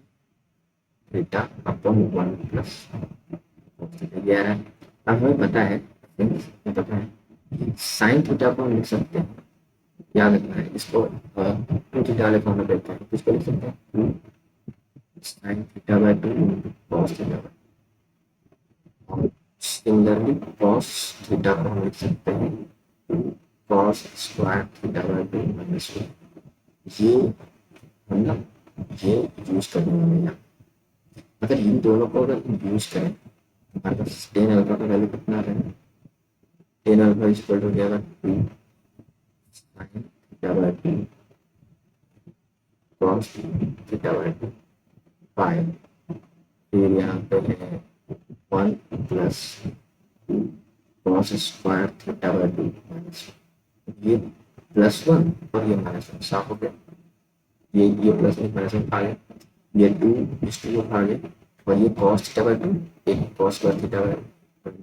theta upon one plus cos theta, ये आ रहा है। अब हमें पता है, पता है साइन थीटा को हम लिख सकते हैं, याद रखना है इसको, टू थीटा वाले फॉर्म में देते हैं, किसको लिख सकते हैं, sign theta by two cos theta, और सिमिलरली कॉस थीटा को हम लिख सकते हैं cos square theta by two minus one, ये हम ना ये यूज करने वाले हैं। अगर इन दोनों को अगर यूज करें तो हमारे पास टेन अल्फा का वैल्यू कितना आ रहा है, tan alpha is equal to क्या होगा, two sine theta by two cos theta by two, five, फिर यहाँ पे है 1 + cos square theta by 2 minus, ये +1 और ये -1 साफ हो गया, ये प्लस में माइनस आ गया, ये 2 आ गया, और ये कॉस थीटा बाई 2, एक कॉस स्क्वायर थीटा बाई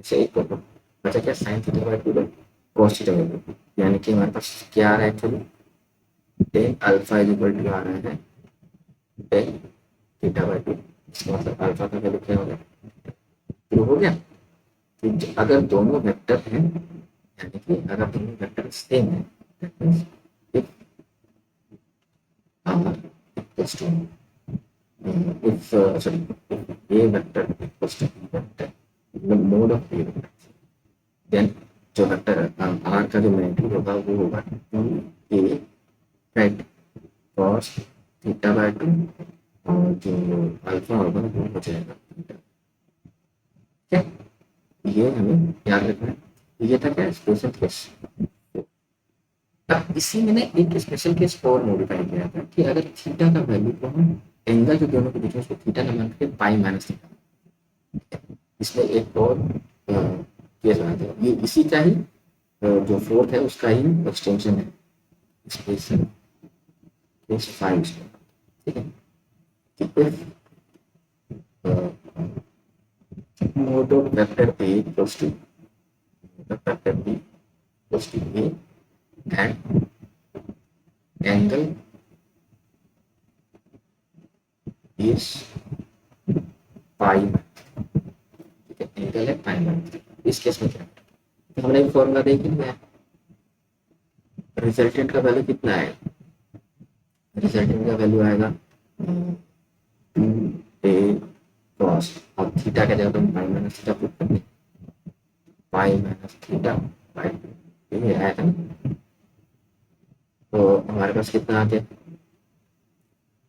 से एक कर दो, बचा क्या sine theta by 2 cos theta by 2, यानी कि हमारे पास क्या आ रहा है actually, tan alpha is equal to आ रहा है टेन थीटा बाई 2, इसका मतलब अल्फा का वैल्यू क्या होगा, प्रूव हो गया। तो अगर दोनों वेक्टर हैं, यानी कि अगर दोनों वेक्टर सेम है, if r equals to if sorry if a vector equals to b vector, the mode of a vector, then जो वेक्टर r का जो मैग्नीट्यूड होगा वो होगा 2a right cos theta by 2, और जो अल्फा होगा वो हो जाएगा थीटा। क्या ये हमें याद रखना है, ये था क्या स्पेशल केस। अब इसी में एक स्पेशल केस और मॉडिफाई किया था कि अगर थीटा का वैल्यू को हम एंगल जो दोनों के बीच में उसको थीटा ना मान के पाई माइनस थीटा, इसमें एक और केस बनाते हैं, ये इसी का ही जो फोर्थ है उसका ही एक्सटेंशन है, स्पेशल केस 5, ठीक है। Mod of vector A equals to vector B equals to A and angle is pi, ठीक है, एंगल है पाई माइनस। इस केस में क्या है, तो हमने फॉर्मूला देख लिया, रिजल्टेंट का वैल्यू कितना है, रिजल्टेंट का वैल्यू आएगा 2a cos, और थीटा का जगह हम पाई माइनस थीटा पुट करते, पाई माइनस थीटा बाई 2, ये आया था ना, तो हमारे पास कितना आ गया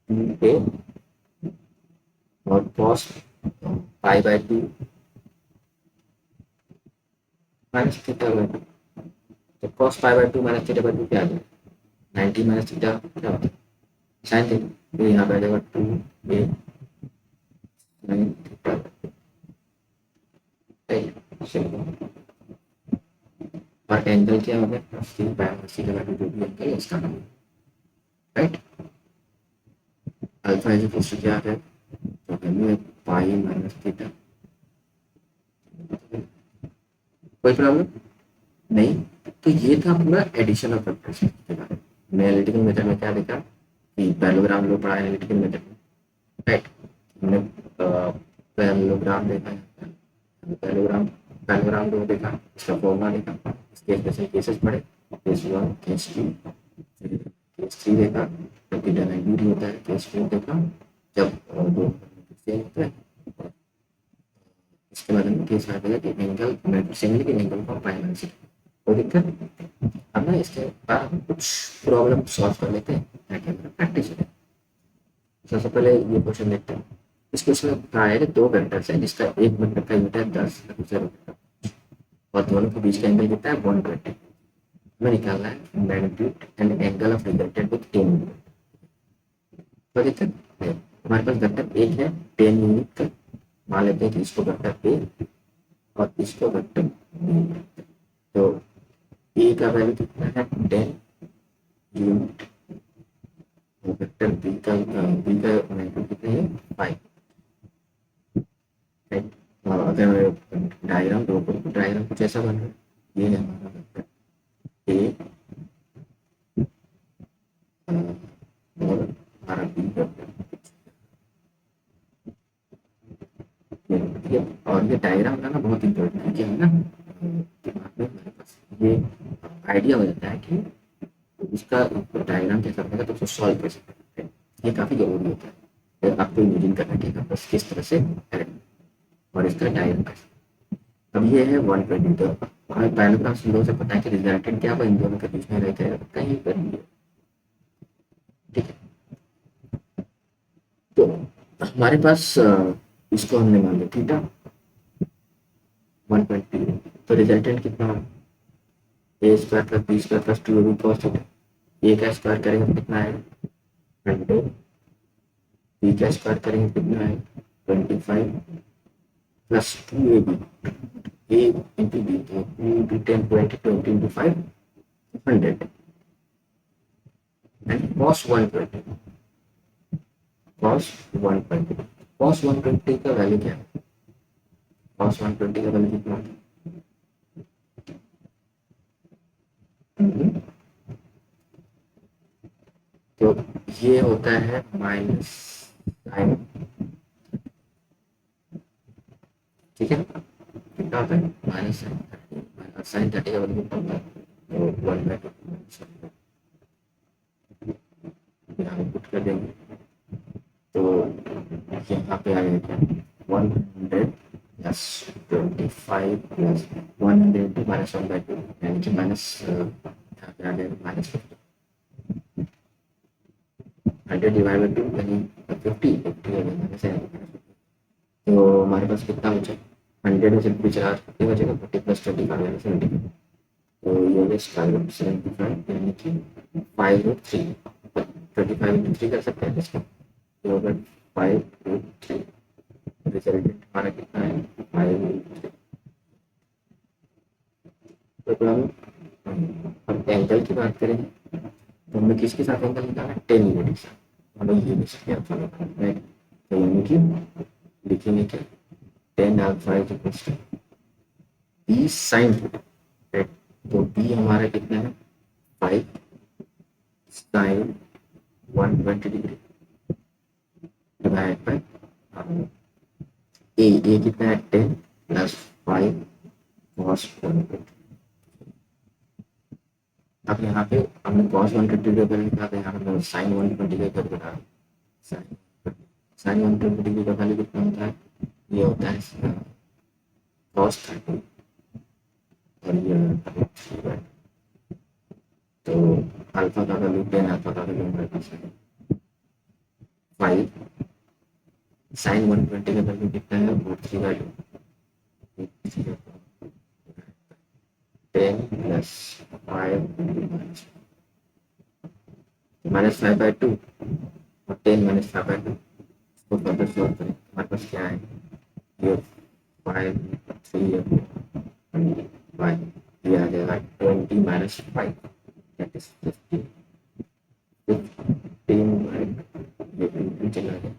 2a और cos pi by 2 minus theta by 2, तो cos pi by 2 minus theta by 2 क्या आ गया 90 माइनस थीटा क्या होता है साइन थीटा, तो यहाँ पे आ जाएगा 2a साइन थीटा, और एंगल क्या हो गया C by minus theta by 2, जो भी एंगल है इसका नाम, right. Alpha is equal to क्या आ गया, तो वैल्यू है पाई माइनस थीटा, कोई प्रॉब्लम नहीं। तो ये था पूरा एडिशन ऑफ वेक्टर्स के बारे में। एनालिटिकल मेथड में क्या देखा कि पैरेललोग्राम जो पढ़ा एनालिटिकल मेथड में, राइट, हमने पैरेललोग्राम देखा, पैरेललोग्राम पैरेललोग्राम जो देखा इसका फॉर्मूला देखा, इसके स्पेशल केसेस पढ़े, केस 1 केस 2 केस 3 देखा, जब थीटा 90 होता है, केस 4 देखा जब दो सेम होता है, इसके बाद हम केस आ गया कि एंगल सेम लेकिन एंगल को पाई माइनस, कोई दिक्कत। अब ना इसके बाद हम कुछ प्रॉब्लम सॉल्व कर लेते हैं ताकि हमारा प्रैक्टिस हो जाए। सबसे पहले ये क्वेश्चन देखते हैं। इस क्वेश्चन में कहा है कि दो वेक्टर्स है जिसका एक वेक्टर का यूनिट है 10 दूसरे वेक्टर का, और दोनों के बीच का एंगल कितना है 120, हमें निकालना है magnitude and angle of resultant with 10 unit. कोई दिक्कत है, हमारे पास वेक्टर एक है 10 यूनिट का, मान लेते हैं कि इसको वेक्टर ए और इसको वेक्टर बी, तो ए का वैल्यू कितना है 10 यूनिट, वेक्टर बी का मैग्नीट्यूड कितना है 5, राइट। और अगर डायग्राम ड्रॉ करो तो डायग्राम कुछ ऐसा बन रहा है, ये है हमारा वेक्टर ए और हमारा बी वेक्टर, ठीक है। और ये डायग्राम बनाना बहुत इंपॉर्टेंट है, क्या है ना दिमाग में हमारे पास ये आइडिया हो जाता है कि उसका डायग्राम कैसा बनेगा तो उसको सॉल्व कैसे करते हैं, ये काफ़ी जरूरी होता है। तो आपको इमेजिन करना कि बस किस तरह से करें और इसका डायग्राम कैसे। अब ये है 120, तो हमें पैराग्राफ सिंबल से पता है कि रिजल्टेंट क्या होगा इन दोनों के बीच में रह जाएगा कहीं पर भी, ठीक है। तो हमारे पास इसको हमने मान लिया थीटा 120, तो रिजल्टेंट कितना A square plus B square plus 2 A B cos theta, A का स्क्वायर करेंगे तो कितना आएगा 100 बी का स्क्वायर करेंगे कितना है 25 plus 2ab a into B तो 2 into 10 20 20 into 5 100 and cos 120 cos 120 cos 120 का वैल्यू क्या है cos 120 का वैल्यू कितना है तो ये होता है माइनस साइन ठीक है कितना होता है माइनस साइन 30 का वैल्यू कितना होता है तो 1/2 यहाँ पुट कर देंगे तो यहाँ पे आ जाएगा 100 प्लस 25 प्लस 100 इंटू माइनस 1/2 यानी कि माइनस यहाँ पे आ जाएगा माइनस 100 डिवाइड बाई 2 यानी 50 हो जाएगा तो हमारे पास कितना बचा 100 में से पिछला कितने बचेगा 40 प्लस 25 यानी 75 तो ये हो स्क्वायर रूट 75 यानी कि 5√3 25 इंटू 3 कर सकते हैं इसको तो अगर 5√3 रिजल्टेंट हमारा कितना है 5√3 तो हम एंगल की बात करें तो हमें किसके साथ एंगल निकालना है 10 यूनिट के साथ हमें ये भी राइट तो यानी कि लिखेंगे क्या 10 alpha is equals to B sine right तो बी हमारा कितना है 5 sine 120 degree divide by A कितना है 10 प्लस 5 cos 120 अब यहाँ पे हमने cos 120 का वैल्यू निकाला यहाँ पे sin 120 का वैल्यू निकाला sin 120 डिग्री का वैल्यू कितना होता है ये होता है cos 30 और ये तो अल्फा का वैल्यू 10 अल्फा का वैल्यू हमारे पास है 5 sin 120 का वैल्यू कितना है √3 वैल्यू 10 प्लस 5 माइनस 5/2 और 10 माइनस 5/2 इसको फर्दर सॉल्व करें हमारे पास क्या है ये 5 3 5 ये आ जाएगा 20 माइनस 5 दैट इज 15 ये 15 चला गया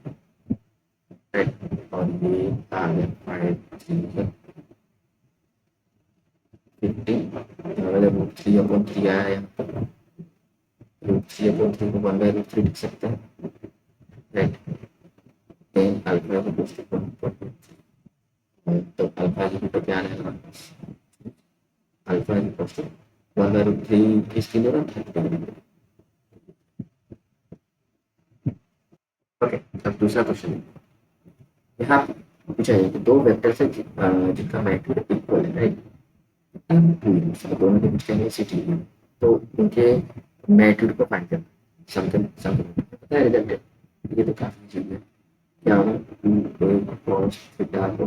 राइट और ये आ गया 5 3 15 √3/3 आया यहाँ पर √3/3 को 1/√3 लिख सकते हैं राइट 10 अल्फा इक्वल्स टू 1 तो अल्फा की तो क्या रहेगा अल्फा इक्वल्स टू 1/√3 किसके लिए ओके अब दूसरा क्वेश्चन यहाँ पूछा है कि दो वेक्टर से जिनका मैग्नीट्यूड इक्वल है राइट दोनों के बीच का सिटी है तो उनके मैग्नीट्यूड को फाइंड करना समथिंग समथिंग पता है रिजल्ट ये तो काफी चीज है क्या होगा 2a cos थीटा तो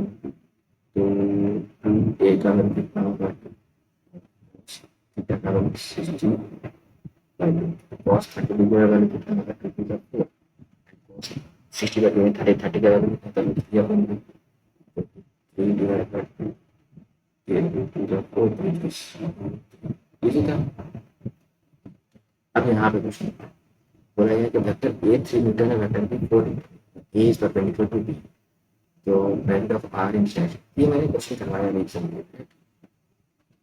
2a का वैल्यू कितना होगा थीटा का वैल्यू 60 cos 30 डिग्री का वैल्यू कितना होगा 2 cos 60 का वैल्यू 30 का वैल्यू कितना होगा 3 डिवाइड बाय 2 इसी था अब यहाँ पे क्वेश्चन बोला गया कि वेक्टर ए 3 न्यूटन है vector B 4 newton A is perpendicular to B तो magnitude of R in slash ये मैंने क्वेश्चन करवाया नहीं समझे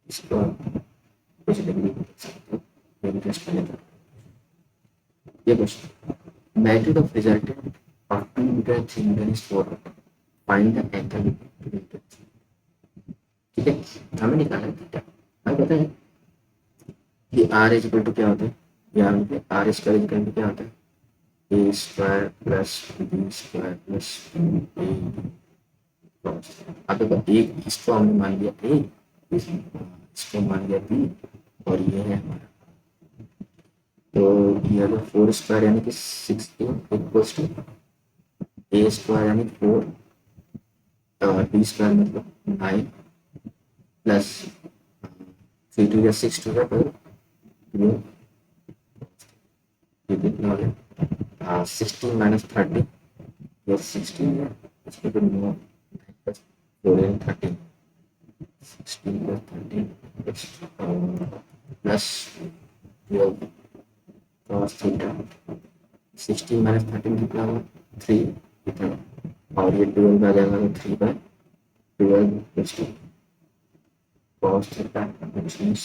इसको कुछ डिग्री मेरी टेस्ट कर लेता ये question magnitude of resultant of 2 Newton 3 Newton is 4 find the angle between the ठीक है हमें निकालना है थीटा हमें पता है कि आर इज इक्वल टू क्या होता है यहाँ पे आर स्क्वायर इक्वल टू क्या होता है a square plus B square plus अब देखो एक इसको हमने मान लिया ए इसको मान लिया बी और ये है हमारा तो ये अगर 4 स्क्वायर यानी कि 16 इक्वल्स टू ए स्क्वायर यानी 4 बी स्क्वायर मतलब 9 प्लस 3 2 6 2 का ये कितना हो गया 16 माइनस 30 ये 16 है, इसके तो 9 plus 4 and 13, 16 plus 13 plus 12 cos theta, 16 minus 13 कितना हुआ 3 इतना, और ये 12 आ जाएगा तो 3/12 plus 2 cos theta which means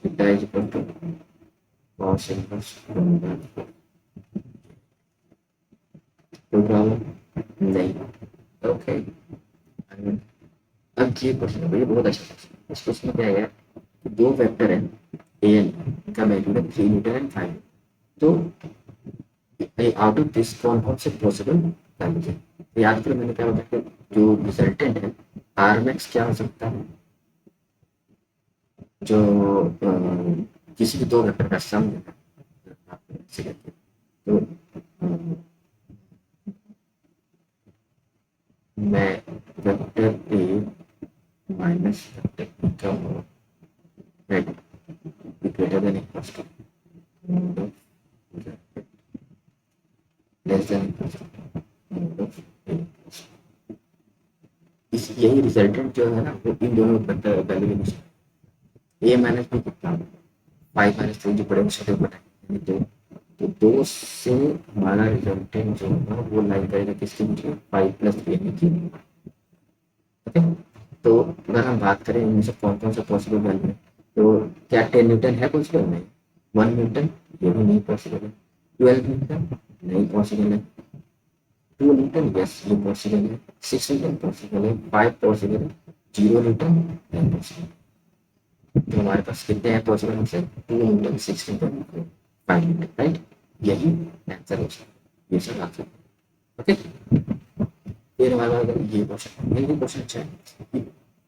theta is equal to cos inverse 1/4. कोई प्रॉब्लम नहीं? ओके। अब ये क्वेश्चन है, ये बहुत अच्छा क्वेश्चन है। इस क्वेश्चन में क्या है कि दो वेक्टर है ए एन का वैल्यू है 3 न्यूटन एंड 5, तो आउट ऑफ दिस कौन से पॉसिबल वैल्यू है। तो याद करो मैंने क्या बताया कि जो रिजल्टेंट है आर मैक्स क्या हो सकता है, जो किसी भी दो वेक्टर का सम है, तो मैं vector a minus vector b का greater than equals to less than is यही रिजल्टेंट जो है ना वो इन दोनों वेक्टर वैल्यू के ए माइनस बी कितना 5 माइनस 3 जो बड़े छोटे बटे दो, तो 2 से हमारा रिजल्टेंट जो होगा वो लाइन करेगा किसके नीचे 5 प्लस 3 की। ओके, तो अगर हम बात करें इनमें से कौन सा पॉसिबल वैल्यू है, तो क्या 10 न्यूटन है पॉसिबल? नहीं। 1 न्यूटन ये भी नहीं पॉसिबल है। 12 न्यूटन नहीं पॉसिबल है। 2 न्यूटन यस ये पॉसिबल है। 6 न्यूटन पॉसिबल है। 5 पॉसिबल है। 0 न्यूटन नहीं पॉसिबल। तो हमारे पास कितने हैं possible answer? 2 Newton, 6 Newton, 5 Newton, right? यही आंसर हो सकता है, ये सब आंसर। ओके, फिर हमारा ये क्वेश्चन अच्छा है कि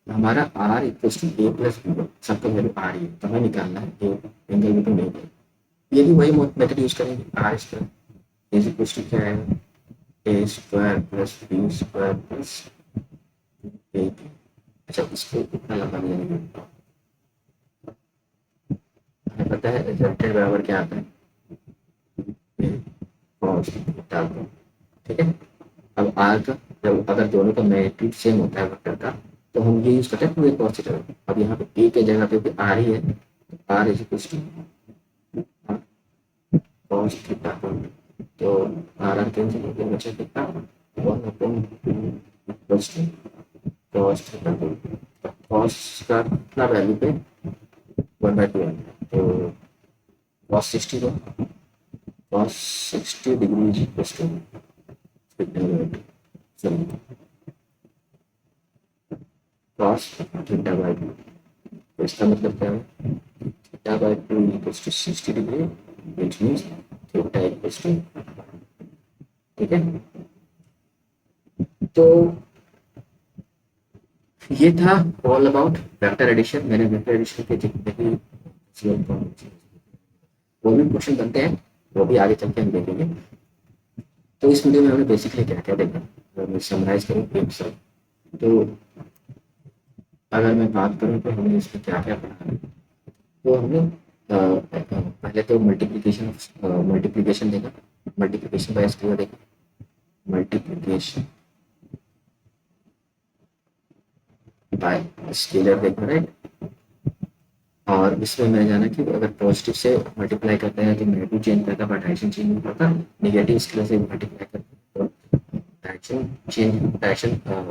हमारा R equals to A plus B, सबका वैल्यू आर ही है, तो हमें निकालना है ए एंगल बी तो नहीं है। ये भी वही मेथड यूज करेंगे, r square is equals to क्या है a square plus B square plus a. अच्छा, इसको कितना लंबा लेंगे? हमें पता है रिजल्टेंट बराबर क्या आता है, ठीक है। अब आर का जब अगर दोनों का मैग्नीट्यूड सेम होता है वेक्टर का, तो हम ये यूज करते हैं 2a cos थीटा। अब यहाँ पे ए के जगह पे भी आर ही है, तो R is equal to cos theta, तो आर आर कैंसिल हो गया, बचा कितना 1/2 equals to cos theta. cos का कितना वैल्यू पे 1/2 तो cos 60 को cos 60 degree is equal to cos theta by 2। तो इसका मतलब क्या है, theta by 2 equals to 60 degree which means theta equals to, ठीक है। तो ये था ऑल अबाउट वेक्टर एडिशन। मैंने वेक्टर एडिशन के जितने भी वो भी क्वेश्चन बनते हैं वो भी आगे चल के हम देखेंगे। तो इस वीडियो में हमने बेसिकली क्या क्या देखा, अगर मैं समराइज करूँ एक सब, तो अगर मैं बात करूँ तो हमने इसमें क्या क्या पढ़ा है, तो हमने पहले तो मल्टीप्लिकेशन देखा, मल्टीप्लिकेशन बाय स्क्वायर देखा, मल्टीप्लिकेशन बाय स्केलर देखा, राइट। और इसमें मैं जाना कि अगर पॉजिटिव से मल्टीप्लाई करते हैं तो नेगेटिव चेंज करता है, डायरेक्शन चेंज नहीं करता। नेगेटिव स्केलर से मल्टीप्लाई करते हैं तो डायरेक्शन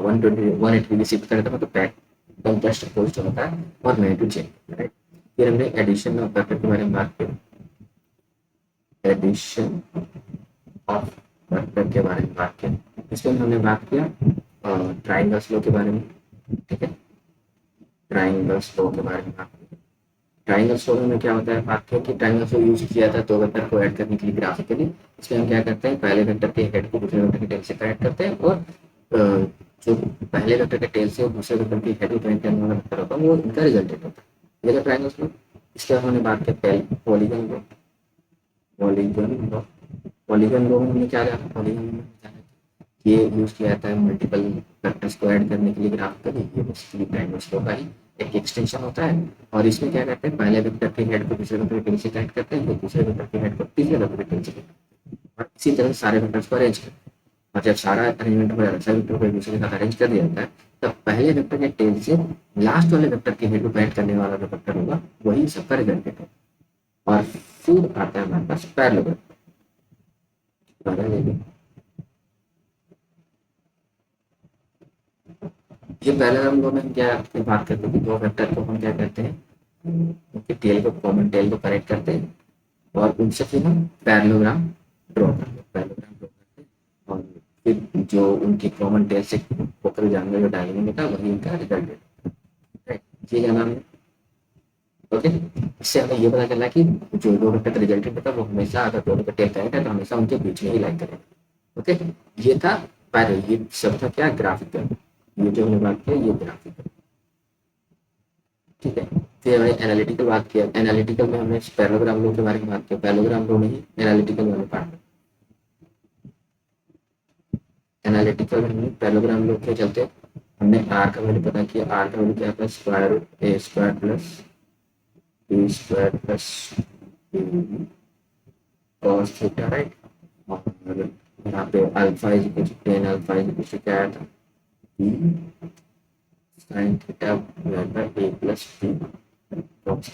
180 डिग्री शिफ्ट करता है, तो बैक एकदम जस्ट अपोजिट होता है और नेगेटिव चेंज, राइट। फिर हमने एडिशन ऑफ वेक्टर के बारे में बात की, एडिशन ऑफ वेक्टर के बारे में बात की। इसमें हमने बात किया ट्राइंगल्स लॉ के बारे में, ठीक है। ट्राइंगल्स लॉ के बारे में बात की। ट्राइंगल्स लॉ में क्या होता है, बात की कि ट्राइंगल्स लॉ यूज किया था दो वेक्टर को ऐड करने के लिए ग्राफिकली। इसमें हम क्या करते हैं, पहले वेक्टर के हेड को दूसरे वेक्टर के टेल से कनेक्ट करते हैं, और जो पहले वेक्टर के टेल से और दूसरे वेक्टर के हेड को कनेक्ट करने वाला वेक्टर होता है वो इनका रिजल्टेंट होता है। ये ट्राइंगल्स लॉ। इसके बाद हमने बात की पॉलीगन लॉ। पॉलीगन लॉ में हमने क्या जाना, पॉलीगन में ये यूज किया जाता है मल्टीपल वेक्टर्स को ऐड करने के लिए ग्राफिकली। ये बेसिकली ट्राइंगल्स लॉ का ही एक एक्सटेंशन होता है। और इसमें क्या करते हैं, पहले वेक्टर के हेड को दूसरे वेक्टर के टेल से कनेक्ट करते हैं, फिर दूसरे वेक्टर के हेड को तीसरे वेक्टर के टेल से कनेक्ट करते हैं। और इसी तरह से सारे वेक्टर्स को अरेंज करते हैं। और जब सारा अरेंजमेंट हो जाता है, सभी वेक्टर को एक दूसरे के साथ अरेंज कर दिया जाता है, तब पहले वेक्टर के टेल से लास्ट वाले वेक्टर के हेड को कनेक्ट करने वाला जो वेक्टर होगा वही सबका रिजल्टेंट है। और फिर आता है हमारे पास पैरेललोग्राम। ये पैरेललोग्राम में हम क्या बात करते हैं कि दो वेक्टर को हम क्या करते हैं, उनके टेल को, कॉमन टेल को कनेक्ट करते हैं और उनसे फिर हम पैरेललोग्राम ड्रॉ करते हैं, पैरेललोग्राम ड्रॉ करते हैं। और फिर जो उनकी कॉमन टेल से होकर जानने जो डायग्राम होता है वही उनका रिजल्ट है। ये क्या नाम है? ओके। इससे हमें ये पता चला कि जो दो वेक्टर का रिजल्टेंट होता है वो हमेशा, अगर दोनों का टेल कनेक्ट है तो हमेशा उनके बीच में ही लाइन करेगा। ओके। ये था पैरेलल, ये सब था क्या, ग्राफिकल। ये जो हमने बात किया ये ग्राफिकल, ठीक है। फिर हमने एनालिटिकल बात किया, एनालिटिकल में हमने पैरेललोग्राम लो के बारे में बात किया, पैरेललोग्राम लो में ही एनालिटिकल वाले पार्ट में, एनालिटिकल में पैरेललोग्राम लो के चलते हमने आर का वैल्यू पता किया, आर का वैल्यू क्या था, स्क्वायर रूट ए square plus B square plus cos theta, right. और यहाँ पे alpha is equal to tan, alpha is equal to क्या आया था, b sine theta divide by A plus B cos.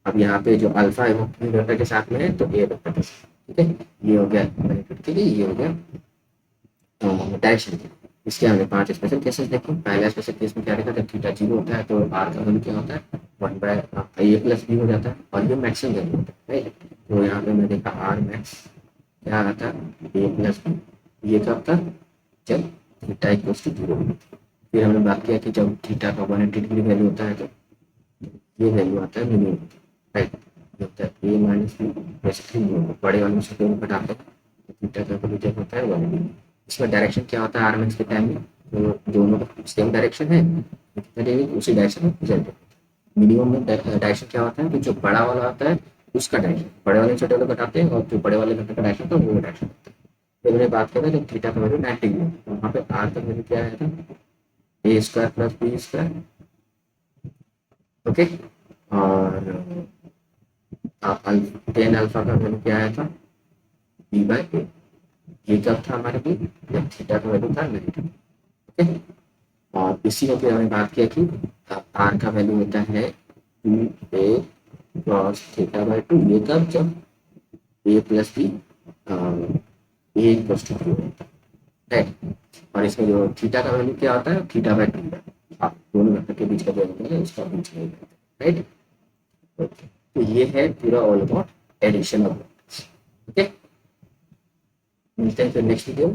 अब यहाँ पे जो अल्फा है वो वेक्टर के साथ में है तो ए वेक्टर के साथ, ठीक है। ये हो गया मैग्नीट्यूड के लिए, ये हो गया डायरेक्शन के लिए। इसके हमने 5 स्पेशल केसेस देखे। पहला स्पेशल केस में क्या देखा, जब थीटा 0 होता है तो आर का वैल्यू क्या होता है, 1 बाय ए प्लस बी हो जाता है और ये मैक्सिमम वैल्यू होता है, राइट। तो यहाँ पे मैं देखा आर मैक्स क्या आता है, ए प्लस बी। ये कब था, जब थीटा इक्वल्स टू 0 होता है। फिर हमने बात किया कि जब थीटा का 180 डिग्री वैल्यू होता है तो ये वैल्यू आता है मिनिमम, राइट। होता है ए माइनस बी, बेसिकली बड़े वाले से दोनों घटाते हैं तो थीटा का वैल्यू जब होता है 180। इसमें डायरेक्शन क्या होता है, आर के टाइम में तो दोनों का सेम डायरेक्शन है, उसी डायरेक्शन में रिजल्ट है। मिनिमम में डायरेक्शन क्या होता है कि जो बड़ा वाला होता है उसका डायरेक्शन, बड़े वाले छोटे वाले घटाते हैं और जो बड़े वाले घटक का डायरेक्शन होता है वो डायरेक्शन होता है। फिर मैंने बात किया था जब थीटा का वैल्यू 90 डिग्री, तो वहाँ पे आर का वैल्यू क्या आया था, ए square plus B square, okay. और टेन अल्फा का वैल्यू क्या आया था, बी बाय ए। ये कब था हमारे लिए, जब थीटा का वैल्यू था नेगेटिव, ओके। और इसी में फिर हमने बात किया कि आर का वैल्यू होता है 2a cos थीटा बाय 2। ये कब, जब a plus B a equals to 0 होता है, राइट। और इसमें जो थीटा का वैल्यू क्या होता है, थीटा बाय 2, आप दोनों वेक्टर के बीच का जो एंगल है उसका बीच में, राइट। ओके। तो ये है पूरा all about addition of vectors, okay. मिलते हैं फिर नेक्स्ट वीडियो।